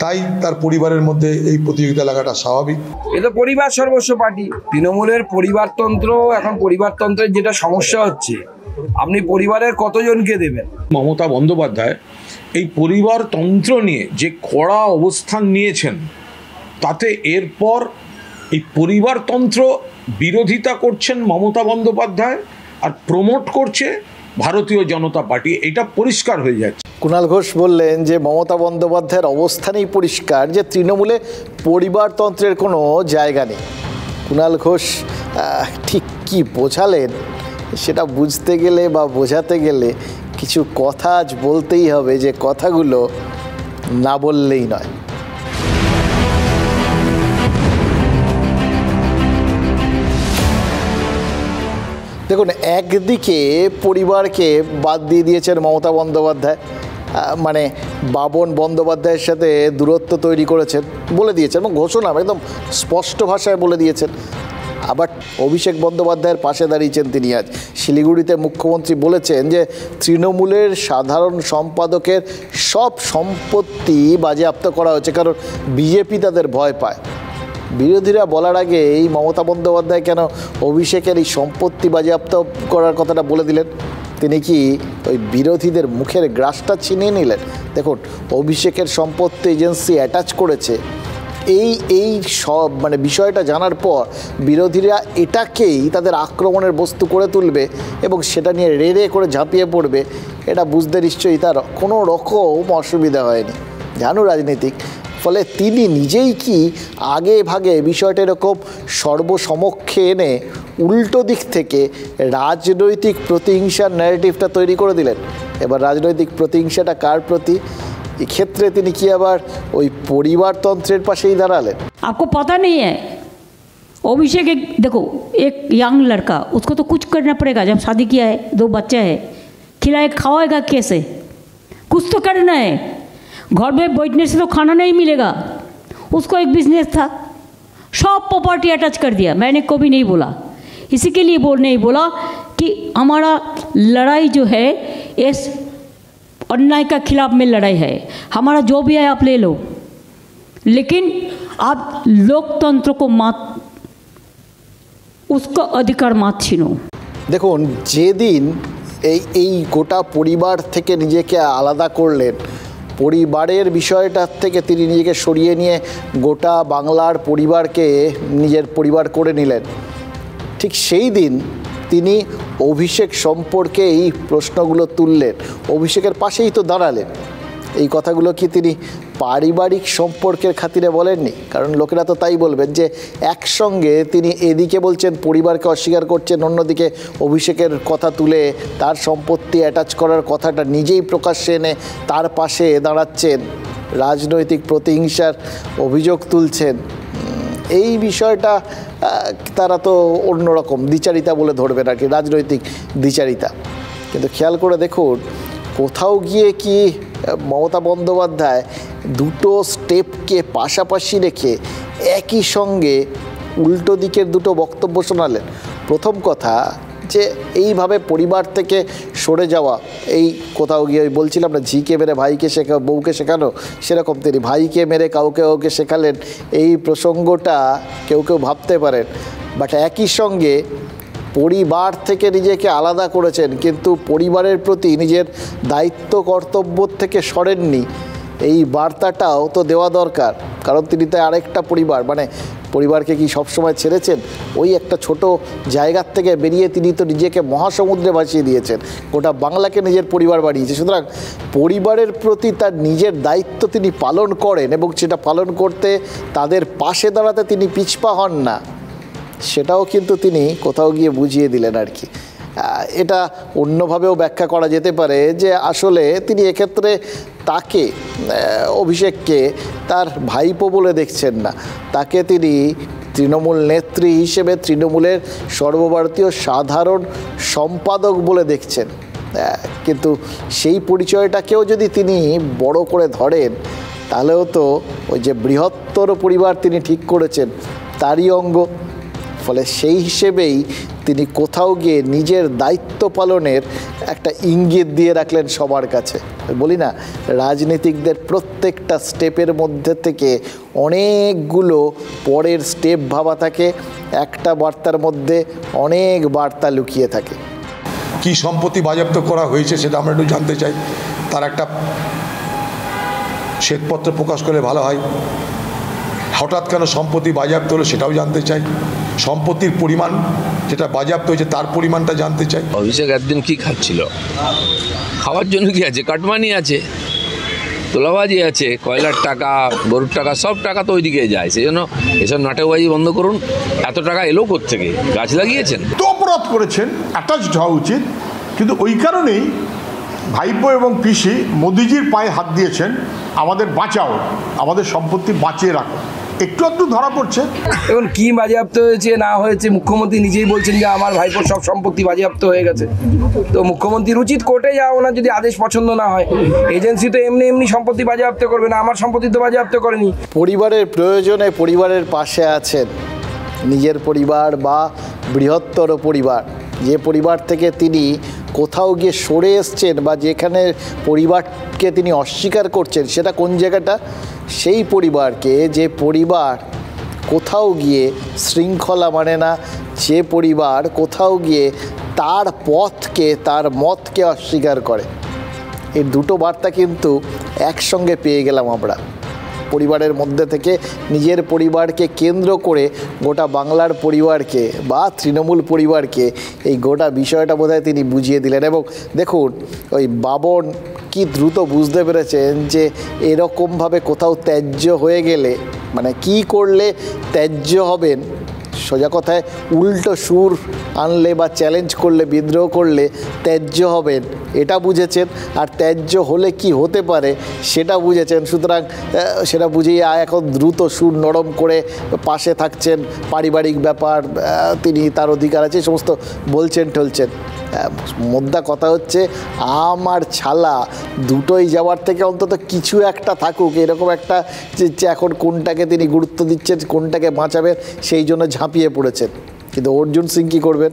I: তাই তার পরিবারের মধ্যে এই প্রতিযোগিতা লাগাটা স্বাভাবিক।
F: এটা পরিবার সর্বস্ব পার্টি, তৃণমূলের পরিবারতন্ত্র, এখন পরিবারতন্ত্রের যেটা সমস্যা হচ্ছে আপনি পরিবারের কতজনকে দেবেন?
C: মমতা বন্দ্যোপাধ্যায় এই পরিবারতন্ত্র নিয়ে যে কড়া অবস্থান নিয়েছেন, তাতে এরপর এই পরিবারতন্ত্র বিরোধিতা করছেন মমতা বন্দ্যোপাধ্যায় আর প্রমোট করছে ভারতীয় জনতা পার্টি, এটা পরিষ্কার হয়ে যাচ্ছে।
B: কুণাল ঘোষ বললেন যে মমতা বন্দ্যোপাধ্যায়ের অবস্থানেই পরিষ্কার যে তৃণমূলে পরিবারতন্ত্রের কোনো জায়গা নেই। কুণাল ঘোষ ঠিক কি বোঝালেন সেটা বুঝতে গেলে বা বোঝাতে গেলে কিছু কথা আজ বলতেই হবে, যে কথাগুলো না বললেই নয়। দেখুন, একদিকে পরিবারকে বাদ দিয়ে দিয়েছেন মমতা বন্দ্যোপাধ্যায়, মানে বাবন বন্দ্যোপাধ্যায়ের সাথে দূরত্ব তৈরি করেছেন, বলে দিয়েছেন এবং ঘোষণা একদম স্পষ্ট ভাষায় বলে দিয়েছেন। আবার অভিষেক বন্দ্যোপাধ্যায়ের পাশে দাঁড়িয়েছেন তিনি। আজ শিলিগুড়িতে মুখ্যমন্ত্রী বলেছেন যে তৃণমূলের সাধারণ সম্পাদকের সব সম্পত্তি বাজেয়াপ্ত করা হয়েছে, কারণ বিজেপি তাদের ভয় পায়। বিরোধীরা বলার আগে এই মমতা বন্দ্যোপাধ্যায় কেন অভিষেকের এই সম্পত্তি বাজেয়াপ্ত করার কথাটা বলে দিলেন? তিনি কি ওই বিরোধীদের মুখের গ্রাসটা ছিনিয়ে নিলেন? দেখুন, অভিষেকের সম্পত্তি এজেন্সি অ্যাটাচ করেছে, এই সব মানে বিষয়টা জানার পর বিরোধীরা এটাকেই তাদের আক্রমণের বস্তু করে তুলবে এবং সেটা নিয়ে রেড়ে করে ঝাঁপিয়ে পড়বে, এটা বুঝতে নিশ্চয়ই তার কোনো রকম অসুবিধা হয়নি। জানো রাজনীতিক, ফলে তিনি নিজেই কি আগে ভাগে বিষয়টা এরকম সর্বসমক্ষে এনে উল্টো দিক থেকে রাজনৈতিক প্রতিহিংসার ন্যারেটিভটা তৈরি করে দিলেন। এবার রাজনৈতিক প্রতিহিংসাটা কার প্রতি? ক্ষেত্রে তিনি কি আবার ওই পরিবারতন্ত্রের পাশেই দাঁড়ালেন?
H: आपको पता नहीं है, अभिषेक एक देखो एक यंग लड़का, उसको तो कुछ करना पड़ेगा। जब शादी किया है, 2 बच्चे हैं, खिलाए खावाएगा कैसे? कुछ तो करना है। घर में बैठने से तो खाना नहीं मिलेगा। उसको एक बिजनेस था, सब प्रॉपर्टी अटैच कर दिया। मैंने कभी नहीं बोला, इसी के लिए नहीं बोला कि हमारा लड़ाई जो है इस अन्याय का खिलाफ में लड़ाई है। हमारा जो भी है आप ले लो, लेकिन आप लोकतंत्र को मत, उसका अधिकार मत छीनो।
B: দেখুন, যেদিন এই গোটা পরিবার থেকে নিজেকে আলাদা করলেন, পরিবারের বিষয়টার থেকে তিনি নিজেকে সরিয়ে নিয়ে গোটা বাংলার পরিবারকে নিজের পরিবার করে নিলেন, ঠিক সেই দিন তিনি অভিষেক সম্পর্কে এই প্রশ্নগুলো তুললেন, অভিষেকের পাশেই তো দাঁড়ালেন। এই কথাগুলো কি তিনি পারিবারিক সম্পর্কের খাতিরে বলেননি? কারণ লোকেরা তো তাই বলবেন যে একসঙ্গে তিনি এদিকে বলছেন পরিবারকে অস্বীকার করছেন, অন্যদিকে অভিষেকের কথা তুলে তার সম্পত্তি অ্যাটাচ করার কথাটা নিজেই প্রকাশ্যে এনে তার পাশে দাঁড়াচ্ছেন, রাজনৈতিক প্রতিহিংসার অভিযোগ তুলছেন। এই বিষয়টা তারা তো অন্যরকম দ্বিচারিতা বলে ধরবেন আর কি, রাজনৈতিক দ্বিচারিতা। কিন্তু খেয়াল করে দেখুন, কোথাও গিয়ে কি মমতা বন্দ্যোপাধ্যায় দুটো স্টেপকে পাশাপাশি রেখে একই সঙ্গে উল্টো দিকের দুটো বক্তব্য শোনালেন। প্রথম কথা যে এইভাবে পরিবার থেকে সরে যাওয়া, এই কোথাও গিয়ে ওই বলছিলাম না ঝিকে মেরে ভাইকে বউকে শেখানো, সেরকম তিনি ভাইকে মেরে কাউকে শেখালেন। এই প্রসঙ্গটা কেউ ভাবতে পারেন, বাট একই সঙ্গে পরিবার থেকে নিজেকে আলাদা করেছেন কিন্তু পরিবারের প্রতি নিজের দায়িত্ব কর্তব্য থেকে সরেননি, এই বার্তাটাও তো দেওয়া দরকার। কারণ তিনি তো আরেকটা পরিবার, মানে পরিবারকে কি সবসময় ছেড়েছেন? ওই একটা ছোট জায়গার থেকে বেরিয়ে তিনি তো নিজেকে মহাসমুদ্রে ভাসিয়ে দিয়েছেন, গোটা বাংলাকে নিজের পরিবার বানিয়েছে। সুতরাং পরিবারের প্রতি তার নিজের দায়িত্ব তিনি পালন করেন এবং সেটা পালন করতে তাদের পাশে দাঁড়াতে তিনি পিছপা হন না, সেটাও কিন্তু তিনি কোথাও গিয়ে বুঝিয়ে দিলেন আর কি। এটা অন্যভাবেও ব্যাখ্যা করা যেতে পারে যে আসলে তিনি এক্ষেত্রে তাকে অভিষেককে তার ভাইপো বলে দেখছেন না, তাকে তিনি তৃণমূল নেত্রী হিসেবে তৃণমূলের সর্বভারতীয় সাধারণ সম্পাদক বলে দেখছেন। কিন্তু সেই পরিচয়টাকেও যদি তিনি বড় করে ধরেন তাহলেও তো ওই যে বৃহত্তর পরিবার তিনি ঠিক করেছেন তারই অঙ্গ। ফলে সেই হিসেবেই তিনি কোথাও গিয়ে নিজের দায়িত্ব পালনের একটা ইঙ্গিত দিয়ে রাখলেন সবার কাছে। বলি না, রাজনীতিকদের প্রত্যেকটা স্টেপের মধ্যে থেকে অনেকগুলো পরের স্টেপ ভাবা থাকে, একটা বার্তার মধ্যে অনেক বার্তা লুকিয়ে থাকে।
I: কি সম্পত্তি বাজেয়াপ্ত করা হয়েছে সেটা আমরা একটু জানতে চাই। তার একটা শ্বেতপত্র প্রকাশ করলে ভালো হয়। হঠাৎ কেন সম্পত্তি বাজেয়াপ্ত হলো সেটাও জানতে চাই। সম্পত্তির পরিমাণ যেটা বাজেয়াপ্ত হয়েছে তার পরিমাণটা জানতে চাই।
D: অভিষেক একদিন কি খাচ্ছিল? খাওয়ার জন্য কি আছে? কাটমানি আছে, তোলাবাজি আছে, কয়লার টাকা, গরুর টাকা, সব টাকা তো ওইদিকে যায়। সেই জন্য এসব নাটকবাজি বন্ধ করুন। এত টাকা এলো কোত্থেকে? গাছ লাগিয়েছেন
J: তো অপরাধ করেছেন, অ্যাটাচড হওয়া উচিত। কিন্তু ওই কারণেই ভাইপো এবং পিসি মোদিজির পায়ে হাত দিয়েছেন, আমাদের বাঁচাও, আমাদের সম্পত্তি বাঁচিয়ে রাখো। একটু একটু ধরা পড়ছে।
F: এখন কি বাজেয়াপ্ত হয়েছে না হয়েছে মুখ্যমন্ত্রী নিজেই বলছেন যে আমার ভাইপোর সব সম্পত্তি বাজেয়াপ্ত হয়ে গেছে। তো মুখ্যমন্ত্রীর উচিত কোর্টে যাওয়া, ওনার যদি আদেশ পছন্দ না হয়। এজেন্সি তো এমনি এমনি সম্পত্তি বাজেয়াপ্ত করবে না, আমার সম্পত্তি তো বাজেয়াপ্ত করেনি।
B: পরিবারের প্রয়োজনে পরিবারের পাশে আছেন, নিজের পরিবার বা বৃহত্তর পরিবার, যে পরিবার থেকে তিনি কোথাও গিয়ে সরে এসছেন বা যেখানে পরিবারকে তিনি অস্বীকার করছেন, সেটা কোন জায়গাটা? সেই পরিবারকে, যে পরিবার কোথাও গিয়ে শৃঙ্খলা মানে না, যে পরিবার কোথাও গিয়ে তার পথকে, তার মতকে অস্বীকার করে। এই দুটো বার্তা কিন্তু একসঙ্গে পেয়ে গেলাম আমরা। পরিবারের মধ্যে থেকে নিজের পরিবারকে কেন্দ্র করে গোটা বাংলার পরিবারকে বা তৃণমূল পরিবারকে এই গোটা বিষয়টা বোধহয় তিনি বুঝিয়ে দিলেন। এবং দেখুন, ওই বাবন কি দ্রুত বুঝতে পেরেছেন যে এরকমভাবে কোথাও ত্যায্য হয়ে গেলে, মানে কি করলে ত্যায্য হবেন, সোজা কথায় উল্টো সুর আনলে বা চ্যালেঞ্জ করলে, বিদ্রোহ করলে ত্যায্য হবেন, এটা বুঝেছেন। আর ত্যায্য হলে কি হতে পারে সেটা বুঝেছেন। সুতরাং সেটা বুঝেই এখন দ্রুত সুর নরম করে পাশে থাকছেন। পারিবারিক ব্যাপার, তিনি তার অধিকার আছে, সমস্ত বলছেন টলছেন। মোদ্দা কথা হচ্ছে আম আর ছালা দুটোই যাওয়ার থেকে অন্তত কিছু একটা থাকুক, এরকম একটা যে এখন কোনটাকে তিনি গুরুত্ব দিচ্ছেন, কোনটাকে বাঁচাবেন, সেই জন্য ঝাঁপিয়ে পড়েছেন। কিন্তু অর্জুন সিং কী করবেন?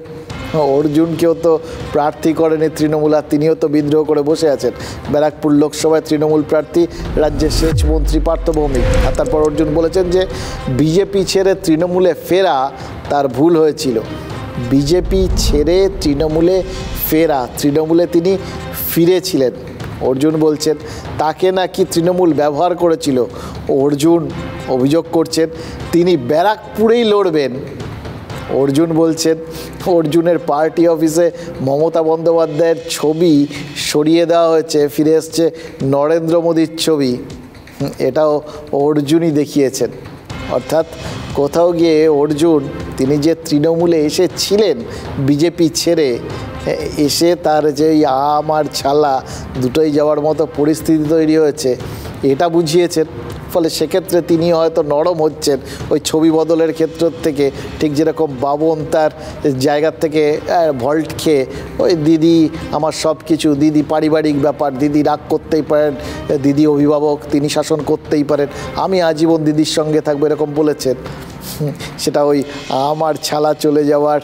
B: অর্জুনকেও তো প্রার্থী করেনি তৃণমূল, আর তিনিও তো বিদ্রোহ করে বসে আছেন। ব্যারাকপুর লোকসভায় তৃণমূল প্রার্থী, রাজ্যের সেচ মন্ত্রী পার্থ ভৌমিক। আর তারপর অর্জুন বলেছেন যে বিজেপি ছেড়ে তৃণমূলে ফেরা তার ভুল হয়েছিল। বিজেপি ছেড়ে তৃণমূলে ফেরা, তৃণমূলে তিনি ফিরেছিলেন। অর্জুন বলছেন তাকে নাকি তৃণমূল ব্যবহার করেছিল। অর্জুন অভিযোগ করছেন তিনি ব্যারাকপুরেই লড়বেন। অর্জুন বলছেন অর্জুনের পার্টি অফিসে মমতা বন্দ্যোপাধ্যায়ের ছবি সরিয়ে দেওয়া হয়েছে, ফিরে এসছে নরেন্দ্র মোদীর ছবি। এটাও অর্জুনই দেখিয়েছেন। অর্থাৎ কোথাও গিয়ে অর্জুন, তিনি যে তৃণমূলে এসেছিলেন বিজেপি ছেড়ে, এসে তার যে আম আর ছালা দুটোই যাওয়ার মতো পরিস্থিতি তৈরি হয়েছে, এটা বুঝিয়েছেন। ফলে সেক্ষেত্রে তিনি হয়তো নরম হচ্ছেন ওই ছবি বদলের ক্ষেত্র থেকে, ঠিক যেরকম বাবন তার জায়গার থেকে ভল্ট খেয়ে ওই দিদি আমার সব কিছু, দিদি পারিবারিক ব্যাপার, দিদি রাগ করতেই পারেন, দিদি অভিভাবক, তিনি শাসন করতেই পারেন, আমি আজীবন দিদির সঙ্গে থাকবো, এরকম বলেছেন। সেটা ওই আমার ছালা চলে যাওয়ার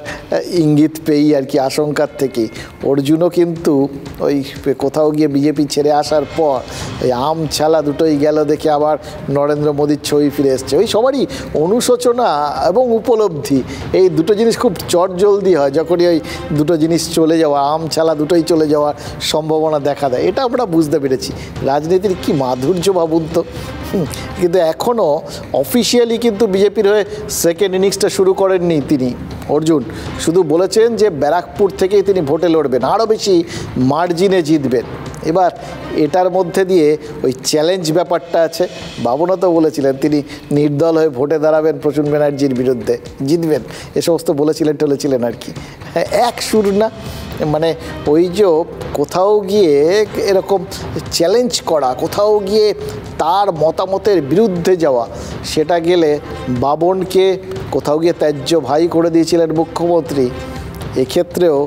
B: ইঙ্গিত পেয়েই আর কি, আশঙ্কার থেকেই। অর্জুনও কিন্তু ওই কোথাও গিয়ে বিজেপি ছেড়ে আসার পর ওই আম ছালা দুটোই গেল দেখে আবার নরেন্দ্র মোদীর ছবি ফিরে এসছে। ওই সবারই অনুশোচনা এবং উপলব্ধি, এই দুটো জিনিস খুব চটজলদি হয় যখনই ওই দুটো জিনিস চলে যাওয়া, আম ছালা দুটোই চলে যাওয়ার সম্ভাবনা দেখা দেয়। এটা আমরা বুঝতে পেরেছি। রাজনীতির কি মাধুর্য ভাবুন তো। কিন্তু এখনও অফিসিয়ালি কিন্তু বিজেপির হয়ে সেকেন্ড ইনিংসটা শুরু করেননি তিনি। অর্জুন শুধু বলেছেন যে ব্যারাকপুর থেকেই তিনি ভোটে লড়বেন, আরও বেশি মার্জিনে জিতবেন। এবার এটার মধ্যে দিয়ে ওই চ্যালেঞ্জ ব্যাপারটা আছে। বাবনও তো বলেছিলেন তিনি নির্দল হয়ে ভোটে দাঁড়াবেন প্রচুর ব্যানার্জির বিরুদ্ধে, জিতবেন, এ সমস্ত বলেছিলেন টলেছিলেন আর কি। এক সুর না, মানে ওই যে কোথাও গিয়ে এরকম চ্যালেঞ্জ করা, কোথাও গিয়ে তার মতামতের বিরুদ্ধে যাওয়া, সেটা গেলে বাবনকে কোথাও গিয়ে ত্যায্য ভাই করে দিয়েছিলেন মুখ্যমন্ত্রী। এক্ষেত্রেও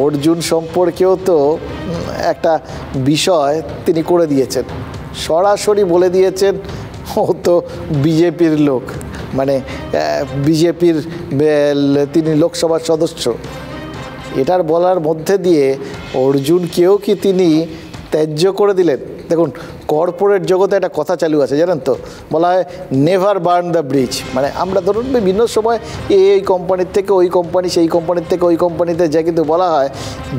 B: অর্জুন সম্পর্কেও তো একটা বিষয় তিনি করে দিয়েছেন, সরাসরি বলে দিয়েছেন ও তো বিজেপির লোক, মানে বিজেপির তিনি লোকসভার সদস্য। এটার বলার মধ্যে দিয়ে অর্জুনকেও কি তিনি ত্যায্য করে দিলেন? দেখুন, কর্পোরেট জগতে একটা কথা চালু আছে জানেন তো, বলা হয় নেভার বার্ন দ্য ব্রিজ। মানে আমরা ধরুন বিভিন্ন সময় এই কোম্পানির থেকে ওই কোম্পানি, সেই কোম্পানির থেকে ওই কোম্পানিতে যায়, কিন্তু বলা হয়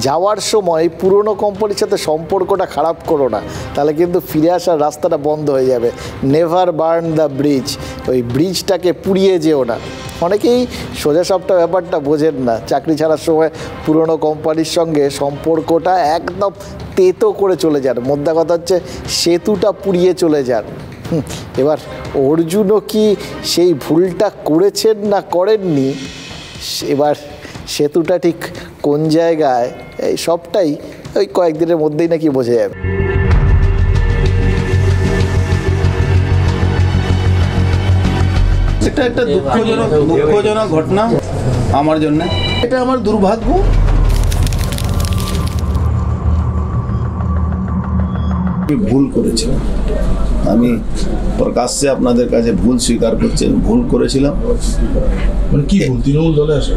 B: যাওয়ার সময় পুরনো কোম্পানির সাথে সম্পর্কটা খারাপ করো না, তাহলে কিন্তু ফিরে আসার রাস্তাটা বন্ধ হয়ে যাবে। নেভার বার্ন দ্য ব্রিজ, ওই ব্রিজটাকে পুড়িয়ে যেও না। অনেকেই সোজা সাপটা ব্যাপারটা বোঝেন না, চাকরি ছাড়ার সময় পুরনো কোম্পানির সঙ্গে সম্পর্কটা একদম তেতো করে চলে যান, মোদ্দা কথা হচ্ছে সেতুটা পুড়িয়ে চলে যান। এবার অর্জুনও কি সেই ভুলটা করেছেন না করেননি, এবার সেতুটা ঠিক কোন জায়গায়, এই সবটাই ওই কয়েকদিনের মধ্যেই নাকি বোঝা যাবে।
K: এটা একটা দুঃখজনক ঘটনা আমার জন্য, এটা আমার দুর্ভাগ্য। আমি ভুল করেছিলাম, আমি প্রকাশ্যে আপনাদের কাছে ভুল স্বীকার করছি, ভুল করেছিলাম।
L: মানে কি ভুল? তৃণমূল দলে আসে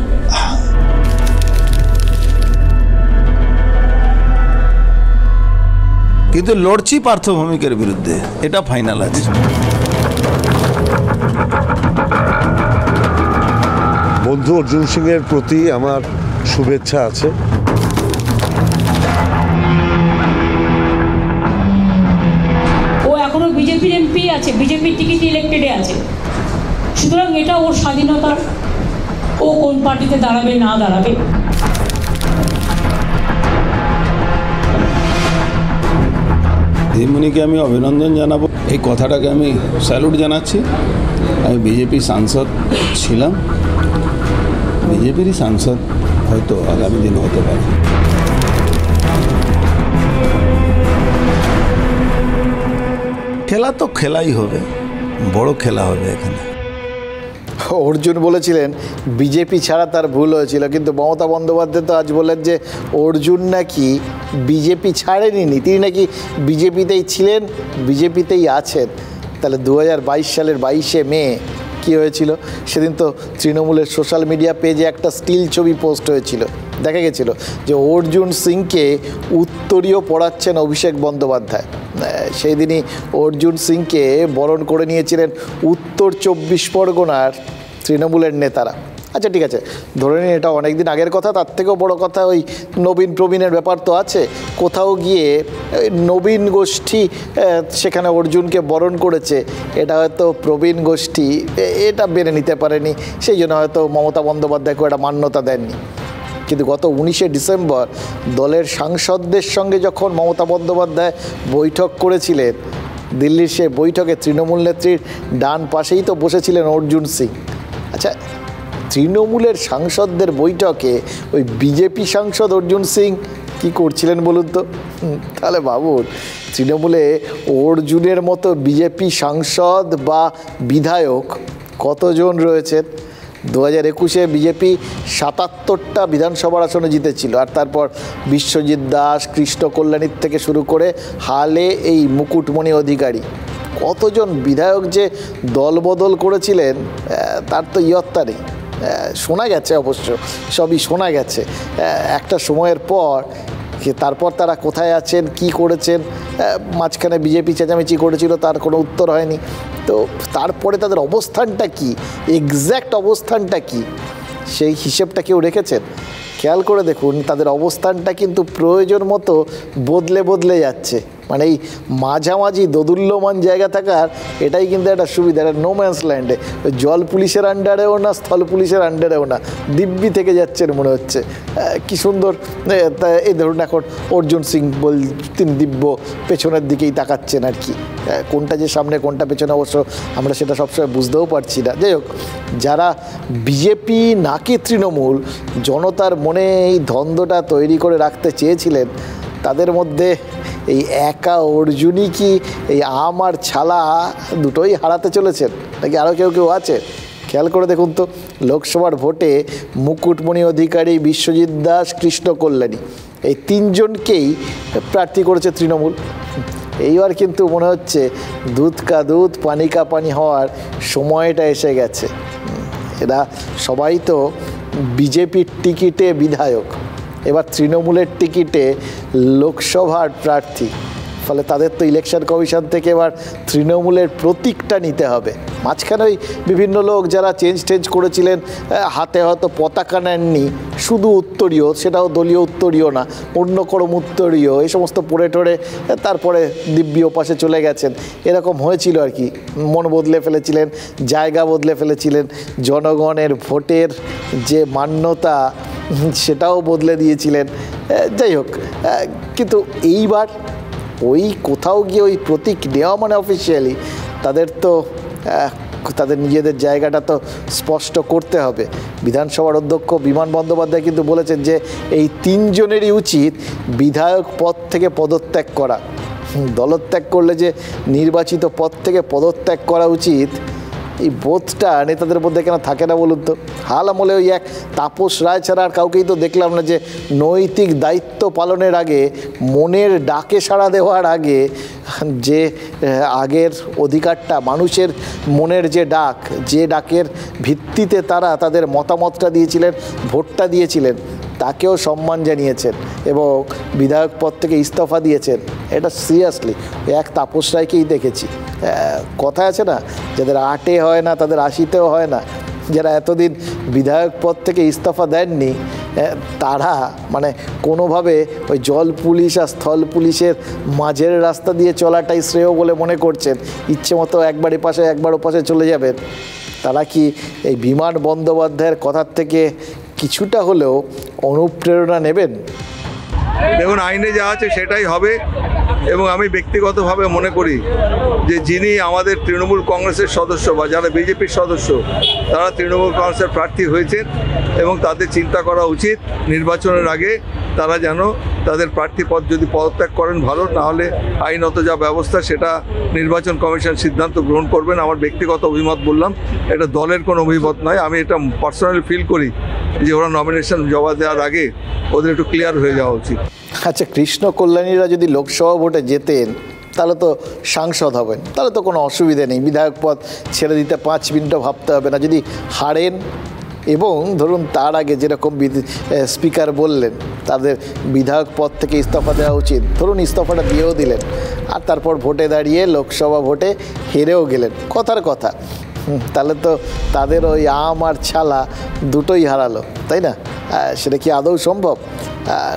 K: কিন্তু লড়ছি পার্থ ভৌমিকের বিরুদ্ধে, এটা ফাইনাল আছে।
M: বন্ধু অর্জুন সিংয়ের প্রতি আমার শুভেচ্ছা আছে।
H: ও এখনো বিজেপির এমপি আছে, বিজেপির টিকিট ইলেক্টেডে আছে, সুতরাং এটা ওর স্বাধীনতার, ও কোন পার্টিতে দাঁড়াবে না দাঁড়াবে।
K: দিদিমণিকে আমি অভিনন্দন জানাবো, এই কথাটাকে আমি স্যালুট জানাচ্ছি। আমি বিজেপি সাংসদ ছিলাম, বিজেপিরই সাংসদ হয়তো আগামী দিন হতে পারে। খেলা তো খেলাই হবে, বড় খেলা হবে এখানে।
B: অর্জুন বলেছিলেন বিজেপি ছাড়া তার ভুল হয়েছিল, কিন্তু মমতা বন্দ্যোপাধ্যায় তো আজ বললেন যে অর্জুন নাকি বিজেপি ছাড়েনি, তিনি নাকি বিজেপিতেই ছিলেন, বিজেপিতেই আছেন। তাহলে 2022 সালের 22শে মে কী হয়েছিল? সেদিন তো তৃণমূলের সোশ্যাল মিডিয়া পেজে একটা স্টিল ছবি পোস্ট হয়েছিল, দেখা গেছিল যে অর্জুন সিংকে উত্তরীয় পড়াচ্ছেন অভিষেক বন্দ্যোপাধ্যায়। সেই দিনই অর্জুন সিংকে বরণ করে নিয়েছিলেন উত্তর 24 পরগনার তৃণমূলের নেতারা। আচ্ছা ঠিক আছে, ধরে নিন এটা অনেক দিন আগের কথা, তার থেকেও বড় কথা ওই নবীন প্রবীণের ব্যাপার তো আছে। কোথাও গিয়ে নবীন গোষ্ঠী সেখানে অর্জুনকে বরণ করেছে, এটা হয়তো প্রবীণ গোষ্ঠী এটা মেনে নিতে পারেনি, সেই জন্য হয়তো মমতা বন্দ্যোপাধ্যায়কে এটা মান্যতা দেননি। কিন্তু গত 19শে ডিসেম্বর দলের সাংসদদের সঙ্গে যখন মমতা বন্দ্যোপাধ্যায় বৈঠক করেছিলেন, দিল্লির সে বৈঠকে তৃণমূল নেত্রীর ডান পাশেই তো বসেছিলেন অর্জুন সিং। আচ্ছা, তৃণমূলের সাংসদদের বৈঠকে ওই বিজেপি সাংসদ অর্জুন সিং কি করছিলেন বলুন তো? তাহলে ভাবুন, তৃণমূলে অর্জুনের মতো বিজেপি সাংসদ বা বিধায়ক কতজন রয়েছেন? 2021-এ বিজেপি 77টা বিধানসভার আসনে জিতেছিল, আর তারপর বিশ্বজিৎ দাস, কৃষ্ণ কল্যাণীর থেকে শুরু করে হালে এই মুকুটমণি অধিকারী, কতজন বিধায়ক যে দলবদল করেছিলেন তার তো ইয়ত্তা নেই। শোনা গেছে, অবশ্য সবই শোনা গেছে। একটা সময়ের পর তারপর তারা কোথায় আছেন, কি করেছেন, মাঝখানে বিজেপি চেঁচামেচি করেছিল, তার কোনো উত্তর হয়নি। তো তারপরে তাদের অবস্থানটা কি, এক্স্যাক্ট অবস্থানটা কি, সেই হিসেবটা কেউ রেখেছেন? খেয়াল করে দেখুন, তাদের অবস্থানটা কিন্তু প্রয়োজন মতো বদলে বদলে যাচ্ছে। মানে এই মাঝামাঝি দোদুল্যমান জায়গা থাকার এটাই কিন্তু একটা সুবিধা, একটা নো ম্যান্স ল্যান্ডে। জল পুলিশের আন্ডারেও না, স্থল পুলিশের আন্ডারেও না, দিব্যি থেকে যাচ্ছেন মনে হচ্ছে। কি সুন্দর। এই ধরুন এখন অর্জুন সিং তিনি দিব্য পেছনের দিকেই তাকাচ্ছেন আর কি, কোনটা যে সামনে কোনটা পেছনে অবশ্য আমরা সেটা সবসময় বুঝতেও পারছি না। যাই হোক, যারা বিজেপি নাকি তৃণমূল জনতার মনে এই দ্বন্দ্বটা তৈরি করে রাখতে চেয়েছিলেন, তাদের মধ্যে এই একা অর্জুনই কি এই আম আর ছালা দুটোই হারাতে চলেছেন, নাকি আরও কেউ কেউ আছে? খেয়াল করে দেখুন তো, লোকসভার ভোটে মুকুটমণি অধিকারী, বিশ্বজিৎ দাস, কৃষ্ণ কল্যাণী এই তিনজনকেই প্রার্থী করেছে তৃণমূল। এইবার কিন্তু মনে হচ্ছে দুধ কা দুধ পানি কা পানি হওয়ার সময়টা এসে গেছে। এরা সবাই তো বিজেপির টিকিটে বিধায়ক, এবার তৃণমূলের টিকিটে লোকসভার প্রার্থী। ফলে তাদের তো ইলেকশন কমিশন থেকে এবার তৃণমূলের প্রতীকটা নিতে হবে। মাঝখানে ওই বিভিন্ন লোক যারা চেঞ্জ করেছিলেন, হাতে হয়তো পতাকা নেননি, শুধু উত্তরীয়, সেটাও দলীয় উত্তরীয় না, অন্য ক্রম উত্তরীয়, এই সমস্ত পড়ে টড়ে তারপরে দিব্যি ওপাশে চলে গেছেন, এরকম হয়েছিল আর কি। মন বদলে ফেলেছিলেন, জায়গা বদলে ফেলেছিলেন, জনগণের ভোটের যে মান্যতা সেটাও বদলে দিয়েছিলেন। যাই হোক, কিন্তু এইবার ওই কোথাও গিয়ে ওই প্রতীক নেওয়া মানে অফিসিয়ালি তাদের তো তাদের নিজেদের জায়গাটা তো স্পষ্ট করতে হবে। বিধানসভার অধ্যক্ষ বিমান বন্দ্যোপাধ্যায় কিন্তু বলেছেন যে এই তিনজনেরই উচিত বিধায়ক পদ থেকে পদত্যাগ করা। দলত্যাগ করলে যে নির্বাচিত পদ থেকে পদত্যাগ করা উচিত, এই বোধটা নেতাদের মধ্যে কেন থাকে না বলুন তো? হাল আমলে ওই এক তাপস রায় ছাড়া আর কাউকেই তো দেখলাম না যে নৈতিক দায়িত্ব পালনের আগে, মনের ডাকে সাড়া দেওয়ার আগে যে আগের অধিকারটা, মানুষের মনের যে ডাক, যে ডাকের ভিত্তিতে তারা তাদের মতামতটা দিয়েছিলেন, ভোটটা দিয়েছিলেন, তাকেও সম্মান জানিয়েছেন এবং বিধায়ক পদ থেকে ইস্তফা দিয়েছেন। এটা সিরিয়াসলি এক তাপস রায়কেই দেখেছি। কথা আছে না, যাদের আটে হয় না তাদের আশিতেও হয় না। যারা এতদিন বিধায়ক পদ থেকে ইস্তফা দেননি তারা মানে কোনোভাবে ওই জল পুলিশ আর স্থল পুলিশের মাঝের রাস্তা দিয়ে চলাটাই শ্রেয় বলে মনে করছেন, ইচ্ছে মতো একবার এপাশে একবার ওপাশে চলে যাবেন। তারা কি এই বিমান বন্দ্যোপাধ্যায়ের কথার থেকে কিছুটা হলেও অনুপ্রেরণা নেবেন?
N: দেখুন, আইনে যা আছে সেটাই হবে এবং আমি ব্যক্তিগতভাবে মনে করি যে যিনি আমাদের তৃণমূল কংগ্রেসের সদস্য বা যারা বিজেপির সদস্য তারা তৃণমূল কংগ্রেসের প্রার্থী হয়েছেন এবং তাদের চিন্তা করা উচিত নির্বাচনের আগে তারা যেন তাদের প্রার্থী পদ যদি পদত্যাগ করেন ভালো, নাহলে আইনত যা ব্যবস্থা সেটা নির্বাচন কমিশন সিদ্ধান্ত গ্রহণ করবেন। আমার ব্যক্তিগত অভিমত বললাম, এটা দলের কোনো অভিমত নয়। আমি এটা পার্সোনালি ফিল করি যে ওরা নমিনেশন জমা দেওয়ার আগে ওদের একটু ক্লিয়ার হয়ে যাওয়া উচিত।
B: আচ্ছা, কৃষ্ণ কল্যাণীরা যদি লোকসভা ভোটে যেতেন তাহলে তো সাংসদ হবেন, তাহলে তো কোনো অসুবিধা নেই, বিধায়ক পদ ছেড়ে দিতে 5 মিনিটও ভাবতে হবে না। যদি হারেন এবং ধরুন তার আগে যেরকম স্পিকার বললেন তাদের বিধায়ক পদ থেকে ইস্তফা দেওয়া উচিত, ধরুন ইস্তফাটা দিয়েও দিলেন আর তারপর ভোটে দাঁড়িয়ে লোকসভা ভোটে হেরেও গেলেন, কথার কথা, তাহলে তো তাদের ওই আম আর ছালা দুটোই হারালো, তাই না? সেটা কি আদৌ সম্ভব?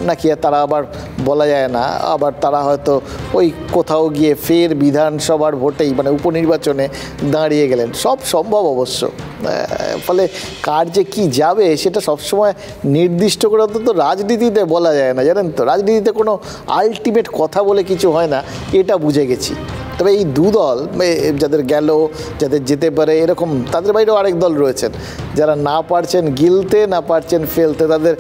B: নাকি তারা আবার বলা যায় না, আবার তারা হয়তো ওই কোথাও গিয়ে ফের বিধানসভার ভোটেই মানে উপনির্বাচনে দাঁড়িয়ে গেলেন? সব সম্ভব অবশ্য। ফলে কার যে কী যাবে সেটা সবসময় নির্দিষ্ট করে অন্তত রাজনীতিতে বলা যায় না, জানেন তো। রাজনীতিতে কোনো আলটিমেট কথা বলে কিছু হয় না, এটা বুঝে গেছি। তবে এই দুদল যাদের গেল, যাদের যেতে পারে এরকম, তাদের বাইরেও আরেক দল রয়েছেন যারা না পারছেন গিলতে, না পারছেন ফেলতে, তাদের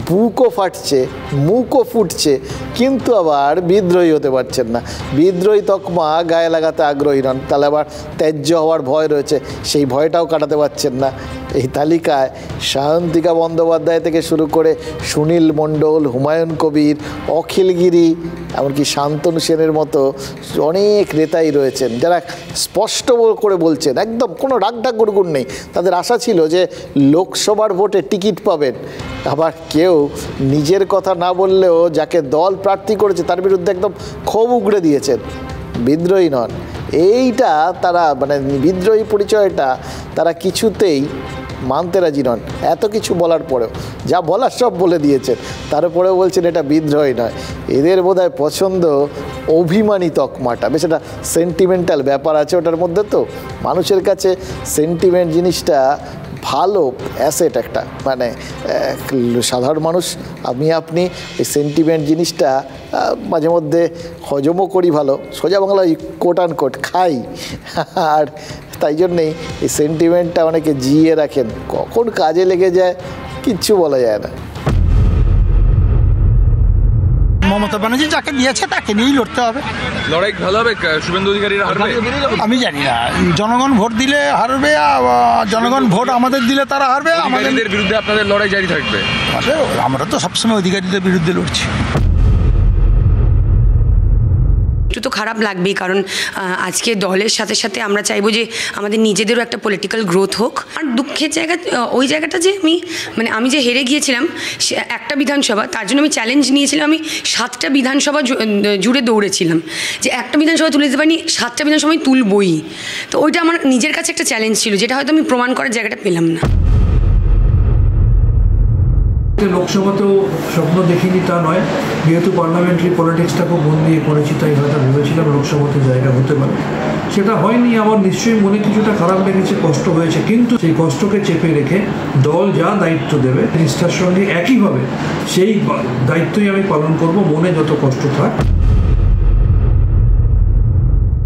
B: বুকও ফাটছে, মুখও ফুটছে, কিন্তু আবার বিদ্রোহী হতে পারছেন না। বিদ্রোহী তকমা গায়ে লাগাতে আগ্রহী নন, তাহলে আবার ত্যায্য হওয়ার ভয় রয়েছে, সেই ভয়টাও কাটাতে পারছেন না। এই তালিকায় সায়ন্তিকা বন্দ্যোপাধ্যায় থেকে শুরু করে সুনীল মণ্ডল, হুমায়ুন কবির, অখিলগিরি, এমনকি শান্তনু সেনের মতো অনেক নেতাই রয়েছেন যারা স্পষ্ট করে বলছেন, একদম কোনো রাগঢাক গুড়গুড় নেই, তাদের আশা ছিল যে লোকসভার ভোটে টিকিট পাবেন। আবার কেউ নিজের কথা না বললেও যাকে দল প্রার্থী করেছে তার বিরুদ্ধে একদম ক্ষোভ উগড়ে দিয়েছেন, বিদ্রোহী নন। এইটা তারা মানে বিদ্রোহী পরিচয়টা তারা কিছুতেই মানতে রাজি নন। এত কিছু বলার পরেও, যা বলার সব বলে দিয়েছেন, তারপরেও বলছেন এটা বিদ্রোহী নয়। এদের বোধহয় পছন্দ অভিমানী তকমাটা, বেশ একটা সেন্টিমেন্টাল ব্যাপার আছে ওটার মধ্যে। তো মানুষের কাছে সেন্টিমেন্ট জিনিসটা ভালো অ্যাসেট একটা, মানে সাধারণ মানুষ আমি আপনি এই সেন্টিমেন্ট জিনিসটা মাঝে মধ্যে হজমও করি ভালো, সোজা বাংলায় কোট আন কোট খাই, আর তাই জন্যেই এই সেন্টিমেন্টটা অনেকে জিয়ে রাখেন, কখন কাজে লেগে যায় কিচ্ছু বলা যায় না।
O: মমতা ব্যানার্জি যাকে দিয়েছে তাকে নিয়েই লড়তে হবে।
P: লড়াই ভালো হবে, শুভেন্দু অধিকারীরা হারবে
O: আমি জানি না। জনগণ ভোট দিলে হারবে, জনগণ ভোট আমাদের দিলে তারা হারবে।
P: আমাদের বিরুদ্ধে আপনাদের লড়াই জারি থাকবে।
O: আমরা তো সবসময় অধিকারীদের বিরুদ্ধে লড়ছি।
Q: একটু তো খারাপ লাগবেই, কারণ আজকে দলের সাথে সাথে আমরা চাইবো যে আমাদের নিজেদেরও একটা পলিটিক্যাল গ্রোথ হোক। আর দুঃখের জায়গা ওই জায়গাটা যে আমি যে হেরে গিয়েছিলাম একটা বিধানসভা, তার জন্য আমি চ্যালেঞ্জ নিয়েছিলাম। আমি 7টা বিধানসভা জুড়ে দৌড়েছিলাম যে একটা বিধানসভা তুলে দিতে পারিনি, 7টা বিধানসভা আমি তুলবই। তো ওইটা আমার নিজের কাছে একটা চ্যালেঞ্জ ছিল, যেটা হয়তো আমি প্রমাণ করার জায়গাটা পেলাম না।
R: লোকসভাতেও স্বপ্ন দেখিনি তা নয়, যেহেতু পার্লামেন্টারি পলিটিক্সটা খুব মন দিয়ে করেছি, তাই হয়তো ভেবেছিলাম লোকসভাতে জায়গা হতে পারে। সেটা হয়নি। আমার নিশ্চয়ই মনে কিছুটা খারাপ লেগেছে, কষ্ট হয়েছে, কিন্তু সেই কষ্টকে চেপে রেখে দল যা দায়িত্ব দেবে নিষ্ঠার সঙ্গে একইভাবে সেই দায়িত্বই আমি পালন করব, মনে যত কষ্ট থাক।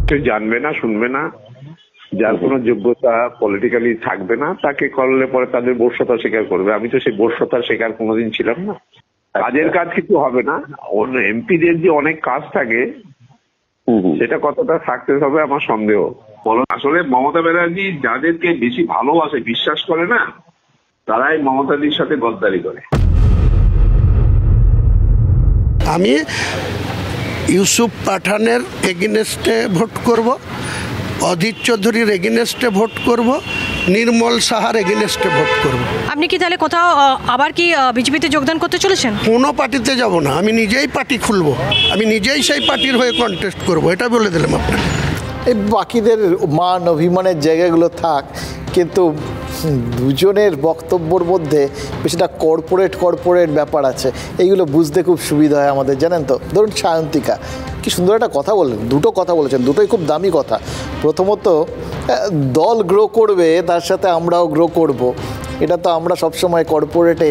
S: কেউ জানবে না, শুনবে না, যার কোনো যোগ্যতা পলিটিক্যালি থাকবে না, তাকে করলে পরে তাদের বর্ষতা স্বীকার করবে। আমি তো সেই বর্ষতার শিকার কোনোদিন ছিলাম না। কাজের কাজ কিছু হবে না, এমপিদের যে অনেক কাজ থাকে সেটা কতটা সাকসেস হবে আমার সন্দেহ। আসলে মমতা ব্যানার্জি যাদেরকে বেশি ভালোবাসে, বিশ্বাস করে না, তারাই মমতাদির সাথে গদ্দারি করে।
T: আমি ইউসুফ পাঠানের এগেনস্টে ভোট করব, অধীর চৌধুরীর এগেনস্টে ভোট করব, নির্মল সাহার এগেনস্টে ভোট করব।
U: আপনি কি তাহলে কোথাও আবার কি বিজেপিতে যোগদান করতে চলেছেন?
T: কোনো পার্টিতে যাব না, আমি নিজেই পার্টি খুলব, আমি নিজেই সেই পার্টির হয়ে কন্টেস্ট করব, এটা বলে দিলাম আপনাকে।
B: এই বাকিদের মান অভিমানের জায়গাগুলো থাক, কিন্তু দুজনের বক্তব্যর মধ্যে বেশিটা কর্পোরেট ব্যাপার আছে, এইগুলো বুঝতে খুব সুবিধা হয় আমাদের, জানেন তো। ধরুন সায়ন্তিকা কি সুন্দর একটা কথা বললেন, দুটো কথা বলেছেন, দুটোই খুব দামি কথা। প্রথমত দল গ্রো করবে, তার সাথে আমরাও গ্রো করব, এটা তো আমরা সবসময় কর্পোরেটে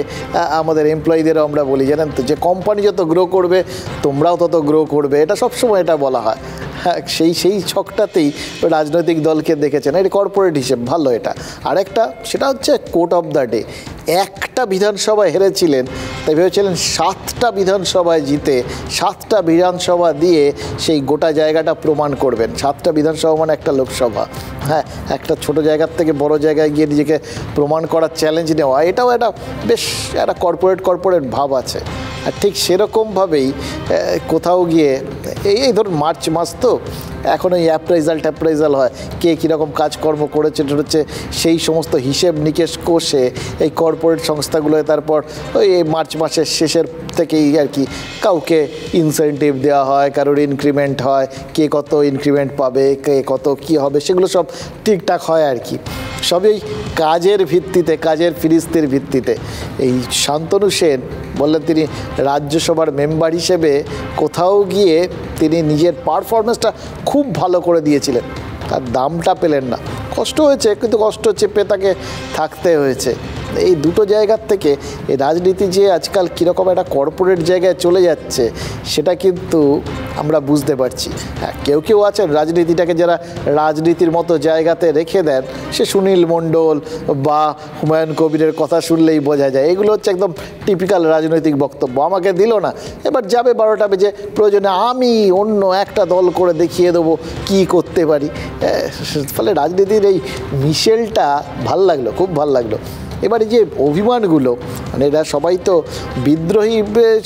B: আমাদের এমপ্লয়ীদেরও আমরা বলি, জানেন তো, যে কোম্পানি যত গ্রো করবে তোমরাও তত গ্রো করবে, এটা সবসময় এটা বলা হয়। হ্যাঁ, সেই ছকটাতেই রাজনৈতিক দলকে দেখেছেন, এটা কর্পোরেট হিসেব, ভালো এটা। আরেকটা সেটা হচ্ছে কোর্ট অফ দ্য ডে, একটা বিধানসভায় হেরেছিলেন, তাই ভেবেছিলেন 7টা বিধানসভায় জিতে 7টা বিধানসভা দিয়ে সেই গোটা জায়গাটা প্রমাণ করবেন। 7টা বিধানসভা মানে একটা লোকসভা, হ্যাঁ, একটা ছোট জায়গার থেকে বড় জায়গায় গিয়ে নিজেকে প্রমাণ করার চ্যালেঞ্জ নেওয়া, এটাও একটা বেশ একটা কর্পোরেট ভাব আছে। আর ঠিক সেরকমভাবেই কোথাও গিয়ে এই ধরুন মার্চ মাস তো, এখন ওই অ্যাপ্রাইজাল হয়, কে কীরকম কাজকর্ম করেছে হচ্ছে, সেই সমস্ত হিসেব নিকেশ কষে এই কর্পোরেট সংস্থাগুলোয় তারপর ওই মার্চ মাসের শেষের থেকেই আর কি কাউকে ইনসেন্টিভ দেওয়া হয়, কারোর ইনক্রিমেন্ট হয়, কে কত ইনক্রিমেন্ট পাবে, কে কত কি হবে, সেগুলো সব ঠিকঠাক হয় আর কি। সবই কাজের ভিত্তিতে, কাজের ফিরিস্তির ভিত্তিতে। এই শান্তনু সেন বললেন তিনি রাজ্যসভার মেম্বার হিসেবে কোথাও গিয়ে তিনি নিজের পারফরমেন্সটা খুব ভালো করে দিয়েছিলেন, তার দামটা পেলেন না। কষ্ট হয়েছে, কিন্তু কষ্ট চেপে তাকে থাকতে হয়েছে। এই দুটো জায়গার থেকে এই রাজনীতি যে আজকাল কীরকম একটা কর্পোরেট জায়গায় চলে যাচ্ছে সেটা কিন্তু আমরা বুঝতে পারছি। হ্যাঁ, কেউ আছেন রাজনীতিটাকে যারা রাজনীতির মতো জায়গাতে রেখে দেন, সে সুনীল মণ্ডল বা হুমায়ুন কবিরের কথা শুনলেই বোঝা যায় এগুলো হচ্ছে একদম টিপিক্যাল রাজনৈতিক বক্তব্য। আমাকে দিল না, এবার যাবে 12টা বেজে, প্রয়োজনে আমি অন্য একটা দল করে দেখিয়ে দেবো কি করতে পারি। ফলে রাজনীতির এই মিশেলটা ভাল লাগলো, খুব ভাল লাগলো। এবারে যে অভিমানগুলো, মানে এরা সবাই তো বিদ্রোহী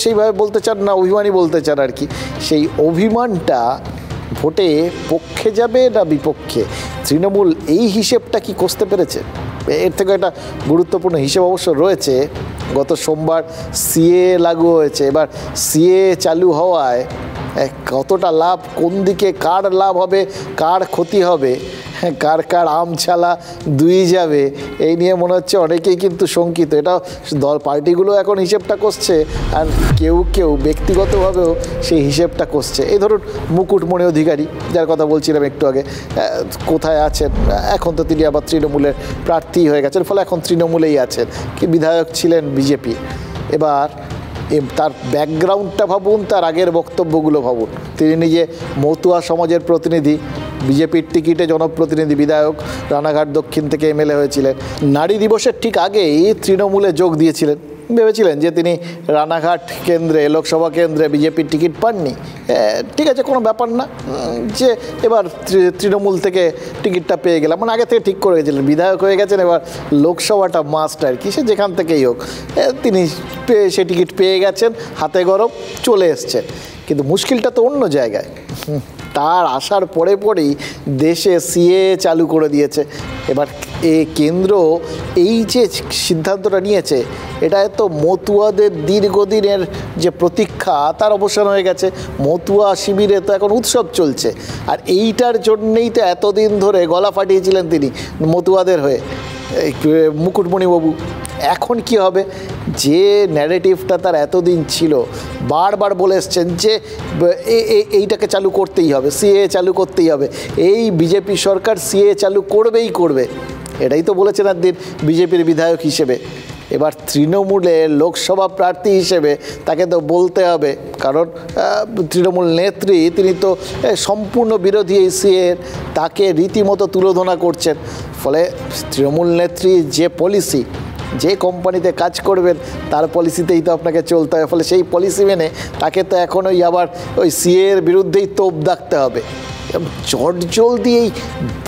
B: সেইভাবে বলতে চান না, অভিমানী বলতে চান আর কি, সেই অভিমানটা ভোটে পক্ষে যাবে না বিপক্ষে, তৃণমূল এই হিসেবটা কি কষতে পেরেছে? এর থেকে একটা গুরুত্বপূর্ণ হিসেব অবশ্য রয়েছে। গত সোমবার সিএ লাগু হয়েছে, এবার সিএ চালু হওয়ায় কতটা লাভ, কোন দিকে কার লাভ হবে, কার ক্ষতি হবে, কার আমছালা দুই যাবে, এই নিয়ে মনে হচ্ছে অনেকেই কিন্তু শঙ্কিত। এটা দল পার্টিগুলো এখন হিসেবটা কষছে, আর কেউ ব্যক্তিগতভাবেও সেই হিসেবটা কষছে। এই ধরুন মুকুটমণি অধিকারী, যার কথা বলছিলাম একটু আগে, কোথায় আছেন এখন? তো তিনি আবার তৃণমূলের প্রার্থী হয়ে গেছেন, ফলে এখন তৃণমূলেই আছেন, কি বিধায়ক ছিলেন বিজেপি। এবার তার ব্যাকগ্রাউন্ডটা ভাবুন, তার আগের বক্তব্যগুলো ভাবুন। তিনি নিজে মতুয়া সমাজের প্রতিনিধি, বিজেপির টিকিটে জনপ্রতিনিধি, বিধায়ক, রানাঘাট দক্ষিণ থেকে এমএলএ হয়েছিলেন। নারী দিবসের ঠিক আগেই তৃণমূলে যোগ দিয়েছিলেন, ভেবেছিলেন যে তিনি রানাঘাট কেন্দ্রে, লোকসভা কেন্দ্রে বিজেপির টিকিট পাননি, ঠিক আছে কোনো ব্যাপার না, যে এবার তৃণমূল থেকে টিকিটটা পেয়ে গেলাম, মানে আগে থেকে ঠিক করে গেছিলেন, বিধায়ক হয়ে গেছেন, এবার লোকসভাটা মাস্ট আর কি, সে যেখান থেকেই হোক তিনি সে টিকিট পেয়ে গেছেন, হাতে গরম চলে এসছেন। কিন্তু মুশকিলটা তো অন্য জায়গায়। তার আসার পরে পরেই দেশে সিএ চালু করে দিয়েছে। এবার কেন্দ্র এই যে সিদ্ধান্তটা নিয়েছে, এটা তো মতুয়াদের দীর্ঘদিনের যে প্রতীক্ষা তার অবসান হয়ে গেছে। মতুয়া শিবিরে তো এখন উৎসব চলছে, আর এইটার জন্যেই তো এতদিন ধরে গলা ফাটিয়েছিলেন তিনি মতুয়াদের হয়ে, মুকুটমণিবাবু। এখন কি হবে? যে ন্যারেটিভটা তার এতদিন ছিল, বারবার বলে এসছেন যে এইটাকে চালু করতেই হবে, সিএ চালু করতেই হবে, এই বিজেপি সরকার সিএ চালু করবেই করবে, এটাই তো বলেছেন একদিন বিজেপির বিধায়ক হিসেবে। এবার তৃণমূলের লোকসভা প্রার্থী হিসেবে তাকে তো বলতে হবে, কারণ তৃণমূল নেত্রী তিনি তো সম্পূর্ণ বিরোধী এই সিএর, তাকে রীতিমতো তুলোধনা করছেন। ফলে তৃণমূল নেত্রী যে পলিসি, যে কোম্পানিতে কাজ করবেন তার পলিসিতেই তো আপনাকে চলতে হবে। ফলে সেই পলিসি মেনে তাকে তো এখন আবার ওই সিএর বিরুদ্ধেই তোপ দাগতে হবে। চটজলদি এই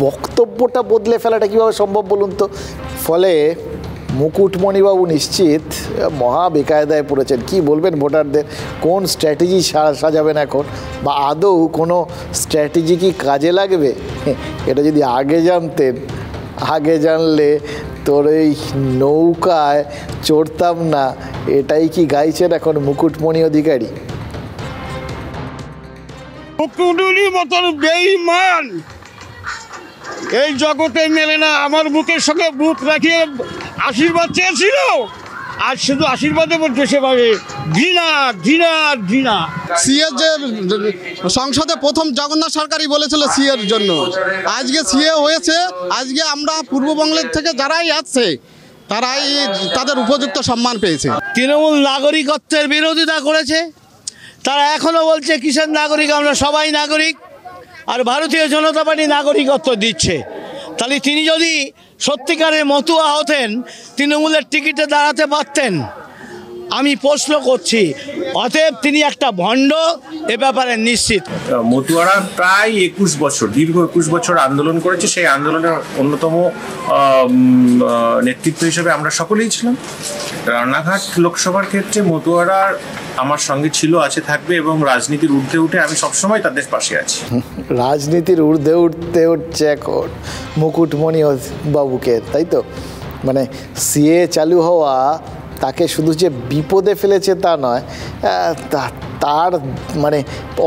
B: বক্তব্যটা বদলে ফেলাটা কীভাবে সম্ভব বলুন তো? ফলে মুকুটমণিবাবু নিশ্চিত মহা বেকায়দায় পড়েছেন। কি বলবেন ভোটারদের? কোন স্ট্র্যাটেজি সাজাবেন এখন, বা আদৌ কোনো স্ট্র্যাটেজি কি কাজে লাগবে? এটা যদি আগে জানতেন, আগে জানলে তোর এই নৌকায় চড়তাম না, এটাই কি গাইছেন এখন মুকুটমণি অধিকারী?
A: মুকুটমণির মতন বেঈমান এই জগতে মেলে না। আমার বুকের সঙ্গে বুক রাখিয়ে আশীর্বাদ চেয়েছিল, আজ শুধু আশীর্বাদে দেশে পাবে ঘৃণা ঘৃণা ঘৃণা।
V: সিএর যে সংসদে প্রথম জগন্নাথ সরকারই বলেছিল সিএর জন্য, আজকে সিএ হয়েছে। আজকে আমরা পূর্ববঙ্গের থেকে যারাই আসছে তারাই তাদের উপযুক্ত সম্মান পেয়েছে।
A: তৃণমূল নাগরিকত্বের বিরোধিতা করেছে, তারা এখনও বলছে কিসের নাগরিক, আমরা সবাই নাগরিক, আর ভারতীয় জনতা পার্টি নাগরিকত্ব দিচ্ছে। তাহলে তিনি যদি সত্যিকারের মতুয়া হতেন তৃণমূলের টিকিটে দাঁড়াতে পারতেন, আমি প্রশ্ন করছি। অতএব তিনি একটা ভণ্ড, এ ব্যাপারে নিশ্চিত।
W: মতুয়ারা প্রায় 21 বছর, দীর্ঘ 21 বছর আন্দোলন করেছে। সেই আন্দোলনের অন্যতম নেতৃত্ব হিসেবে আমরা সকলেই ছিলাম। রানাঘাট লোকসভার ক্ষেত্রে মতুয়ারা আমার সঙ্গে ছিল, আছে, থাকবে, এবং রাজনীতির ঊর্ধ্বে উঠে আমি সবসময় তাদের পাশে আছি।
B: রাজনীতির ঊর্ধ্বে উঠতে হচ্ছে এখন মুকুটমণি বাবুকে, তাই তো? মানে সিএ চালু হওয়া তাকে শুধু যে বিপদে ফেলেছে তা নয়, তার মানে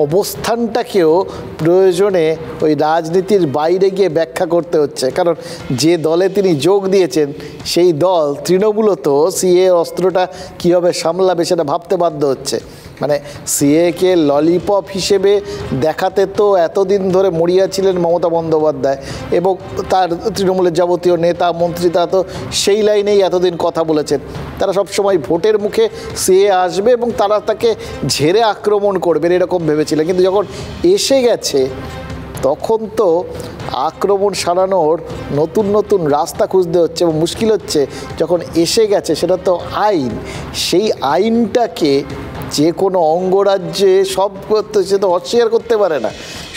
B: অবস্থানটাকেও প্রয়োজনে ওই রাজনীতির বাইরে গিয়ে ব্যাখ্যা করতে হচ্ছে। কারণ যে দলে তিনি যোগ দিয়েছেন সেই দল তৃণমূলত সিএ অস্ত্রটা কীভাবে সামলাবে সেটা ভাবতে বাধ্য হচ্ছে। মানে সিএকে ললিপপ হিসেবে দেখাতে তো এতদিন ধরে মরিয়া ছিলেন মমতা বন্দ্যোপাধ্যায় এবং তার তৃণমূলের যাবতীয় নেতা মন্ত্রী, তারা তো সেই লাইনেই এতদিন কথা বলেছেন। তারা সবসময় ভোটের মুখে সিএ আসবে এবং তারা তাকে ঝেড়ে আক্রমণ করবেন এরকম ভেবেছিলেন। কিন্তু যখন এসে গেছে তখন তো আক্রমণ সারানোর নতুন নতুন রাস্তা খুঁজতে হচ্ছে এবং মুশকিল হচ্ছে। যখন এসে গেছে সেটা তো আইন, সেই আইনটাকে যে কোনো অঙ্গরাজ্যে সব করতে সে তো অস্বীকার করতে পারে না।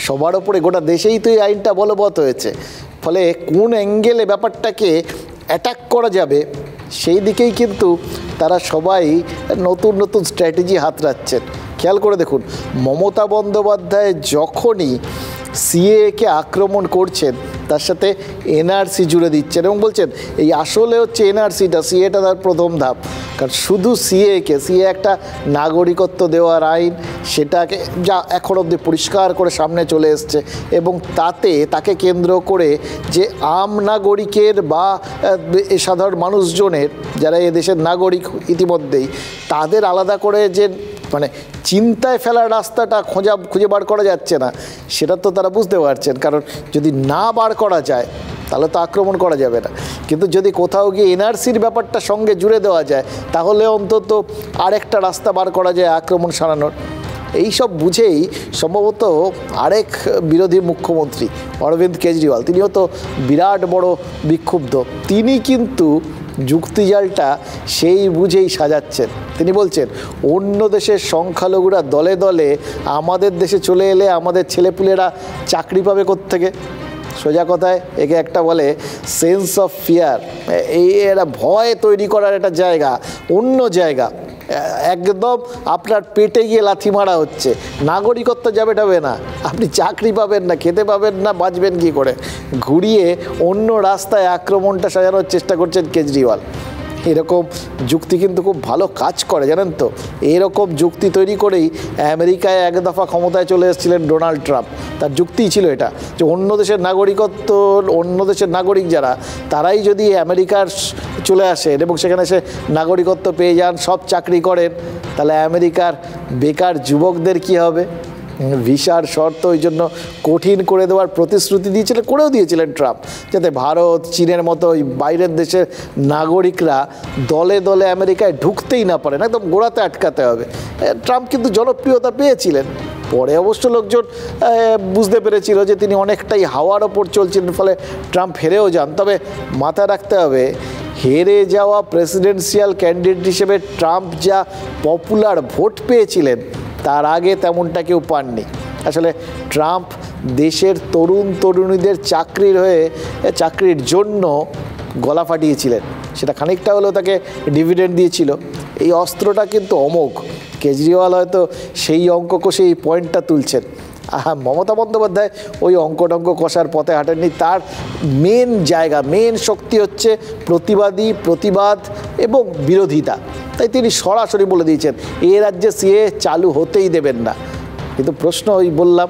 B: সবার ওপরে গোটা দেশেই তো এই আইনটা বলবৎ হয়েছে। ফলে কোন অ্যাঙ্গেলে ব্যাপারটাকে অ্যাটাক করা যাবে সেই দিকেই কিন্তু তারা সবাই নতুন নতুন স্ট্র্যাটেজি হাতড়াচ্ছেন। খেয়াল করে দেখুন, মমতা বন্দ্যোপাধ্যায় যখনই সিএকে আক্রমণ করছেন তার সাথে এনআরসি জুড়ে দিচ্ছেন এবং বলছেন এই আসলে হচ্ছে এনআরসিটা, সিএটা তার প্রথম ধাপ। কারণ শুধু সিএ একটা নাগরিকত্ব দেওয়ার আইন, সেটাকে যা এখন অবধি পরিষ্কার করে সামনে চলে এসছে এবং তাকে কেন্দ্র করে যে আম নাগরিকের বা সাধারণ মানুষজনের যারা এ দেশের নাগরিক ইতিমধ্যেই, তাদের আলাদা করে যে মানে চিন্তায় ফেলার রাস্তাটা খুঁজে বার করা যাচ্ছে না, সেটা তো তারা বুঝতে পারছেন। কারণ যদি না বার করা যায় তাহলে তো আক্রমণ করা যাবে না, কিন্তু যদি কোথাও গিয়ে এনআরসির ব্যাপারটা সঙ্গে জুড়ে দেওয়া যায় তাহলে অন্তত আরেকটা রাস্তা বার করা যায় আক্রমণ সারানোর। এই সব বুঝেই সম্ভবত আরেক বিরোধী মুখ্যমন্ত্রী অরবিন্দ কেজরিওয়াল, তিনিও তো বিরাট বড় বিক্ষুব্ধ। তিনি কিন্তু যুক্তিজালটা সেই বুঝেই সাজাচ্ছেন। তিনি বলছেন অন্য দেশের সংখ্যালঘুরা দলে দলে আমাদের দেশে চলে এলে আমাদের ছেলেপুলেরা চাকরি পাবে কোত্থেকে? সোজা কথায় একে একটা বলে সেন্স অফ ফিয়ার, এই একটা ভয় তৈরি করার একটা জায়গা, অন্য জায়গা। একদম আপনার পেটে গিয়ে লাথি মারা হচ্ছে। নাগরিকত্ব যাবে না, আপনি চাকরি পাবেন না, খেতে পাবেন না, বাঁচবেন কী করে? ঘুরিয়ে অন্য রাস্তায় আক্রমণটা সাজানোর চেষ্টা করছেন কেজরিওয়াল। এরকম যুক্তি কিন্তু খুব ভালো কাজ করে, জানেন তো। এরকম যুক্তি তৈরি করেই আমেরিকায় এক দফা ক্ষমতায় চলে এসেছিলেন ডোনাল্ড ট্রাম্প। তার যুক্তিই ছিল এটা যে অন্য দেশের নাগরিক যারা, তারাই যদি আমেরিকার চলে আসেন এবং সেখানে এসে নাগরিকত্ব পেয়ে যান, সব চাকরি করেন, তাহলে আমেরিকার বেকার যুবকদের কি হবে? ভিসার শর্ত ওই জন্য কঠিন করে দেওয়ার প্রতিশ্রুতি করেও দিয়েছিলেন ট্রাম্প, যাতে ভারত, চীনের মতো ওই বাইরের দেশের নাগরিকরা দলে দলে আমেরিকায় ঢুকতেই না পারেন, একদম গোড়াতে আটকাতে হবে। ট্রাম্প কিন্তু জনপ্রিয়তা পেয়েছিলেন। পরে অবশ্য লোকজন বুঝতে পেরেছিল যে তিনি অনেকটাই হাওয়ার ওপর চলছিলেন, ফলে ট্রাম্প হেরেও যান। তবে মাথায় রাখতে হবে, হেরে যাওয়া প্রেসিডেন্সিয়াল ক্যান্ডিডেট হিসেবে ট্রাম্প যা পপুলার ভোট পেয়েছিলেন, তার আগে তেমনটা কেউ পাননি। আসলে ট্রাম্প দেশের তরুণীদের চাকরির জন্য গলা ফাটিয়েছিলেন, সেটা খানিকটা হলেও তাকে ডিভিডেন্ড দিয়েছিল। এই অস্ত্রটা কিন্তু অমোঘ। কেজরিওয়াল হয়তো সেই অঙ্ক কষে এই পয়েন্টটা তুলছেন। মমতা বন্দ্যোপাধ্যায় ওই অঙ্ক কষার পথে হাঁটেননি। তার মেন শক্তি হচ্ছে প্রতিবাদ এবং বিরোধিতা। তাই তিনি সরাসরি বলে দিয়েছেন এ রাজ্যে সিএ চালু হতেই দেবেন না। কিন্তু প্রশ্ন বললাম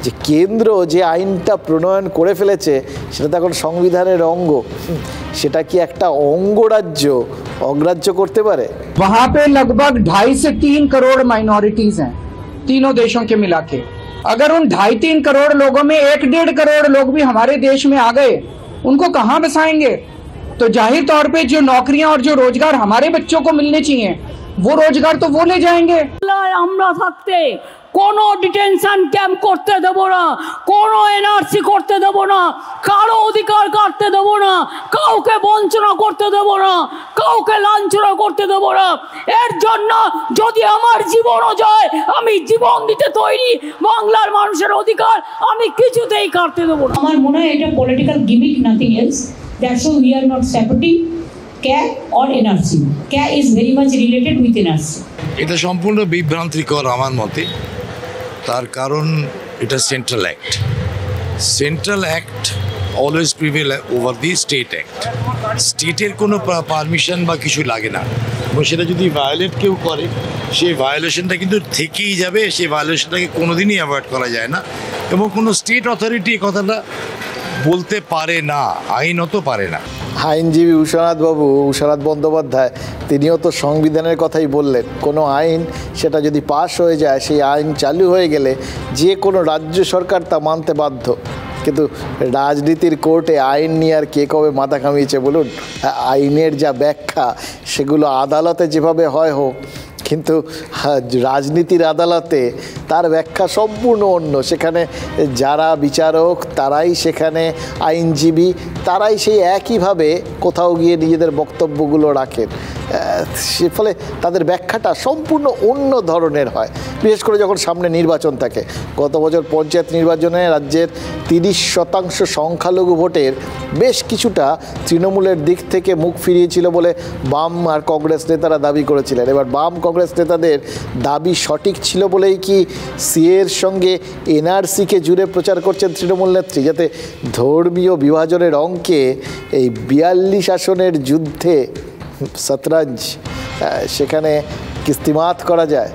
B: যে কেন্দ্র যে আইনটা প্রণয়ন করে ফেলেছে সেটা তো এখন সংবিধানের অঙ্গ, সেটা কি একটা অঙ্গরাজ্য অগ্রাহ্য করতে পারে?
C: वहां पे लगभग 2.5 से 3 करोड़ माइनॉरिटीज हैं तीनों देशों के मिला के। अगर उन 2.5-3 करोड़ लोगों में 1-1.5 करोड़ लोग भी हमारे देश में आ गए, उनको कहां बसाएंगे? तो जाहिर तौर पे जो नौकरियां और जो रोजगार हमारे बच्चों को मिलने चाहिए, वो रोजगार तो वो ले जाएंगे।
H: আমরা থাকতে কোনো ডিটেনশন ক্যাম্প করতে দেব না, কোনো এনআরসি করতে দেব না, কারো অধিকার কাটতে দেব না, কাউকে বঞ্চনা করতে দেব না, কাউকে লাঞ্ছনা করতে দেব না। এর জন্য যদি আমার জীবনও যায়, আমি জীবন দিতে তৈরি। বাংলার মানুষের অধিকার আমি কিছুতেই কাটতে দেব না। আমার মনে হয় এটা political gimmick, nothing else. That's why we are not supporting CAA or NRC. CAA is very much related with NRC.
E: এটা সম্পূর্ণ বিভ্রান্তিকর আমার মতে। তার কারণ এটা central act always prevail over the state act. স্টেটের কোনো পারমিশন বা কিছু লাগে না, এবং সেটা যদি ভায়োলেট কেউ করে, সেই ভায়োলেশনটা কিন্তু থেকেই যাবে। সেই ভায়োলেশনটাকে কোনোদিনই অ্যাভয়েড করা যায় না, এবং কোনো স্টেট অথরিটি কথাটা বলতে পারে না, আইনত পারে না।
B: আইনজীবী উষানাথ বন্দ্যোপাধ্যায় তিনিও তো সংবিধানের কথাই বললেন। কোনো আইন সেটা যদি পাশ হয়ে যায়, সেই আইন চালু হয়ে গেলে যে কোনো রাজ্য সরকার তা মানতে বাধ্য। কিন্তু রাজনীতির কোর্টে আইন নিয়ে আর কে কবে মাথা ঘামিয়েছে বলুন? আইনের যা ব্যাখ্যা সেগুলো আদালতে যেভাবে হোক, কিন্তু রাজনীতির আদালতে তার ব্যাখ্যা সম্পূর্ণ অন্য। সেখানে যারা বিচারক তারাই সেখানে আইনজীবী, তারাই সেই একইভাবে কোথাও গিয়ে নিজেদের বক্তব্যগুলো রাখেন। সে ফলে তাদের ব্যাখ্যাটা সম্পূর্ণ অন্য ধরনের হয়, বিশেষ করে যখন সামনে নির্বাচন থাকে। গত বছর পঞ্চায়েত নির্বাচনে রাজ্যের 30% সংখ্যালঘু ভোটের বেশ কিছুটা তৃণমূলের দিক থেকে মুখ ফিরিয়েছিল বলে বাম আর কংগ্রেস নেতারা দাবি করেছিলেন। এবার বাম কংগ্রেস নেতাদের দাবি সঠিক ছিল বলেই কি সিএর সঙ্গে এনআরসিকে জুড়ে প্রচার করছেন তৃণমূল নেত্রী, যাতে ধর্মীয় বিভাজনের অঙ্কে এই 42 আসনের যুদ্ধে শতরঞ্জ সেখানে কিস্তিমাত করা যায়?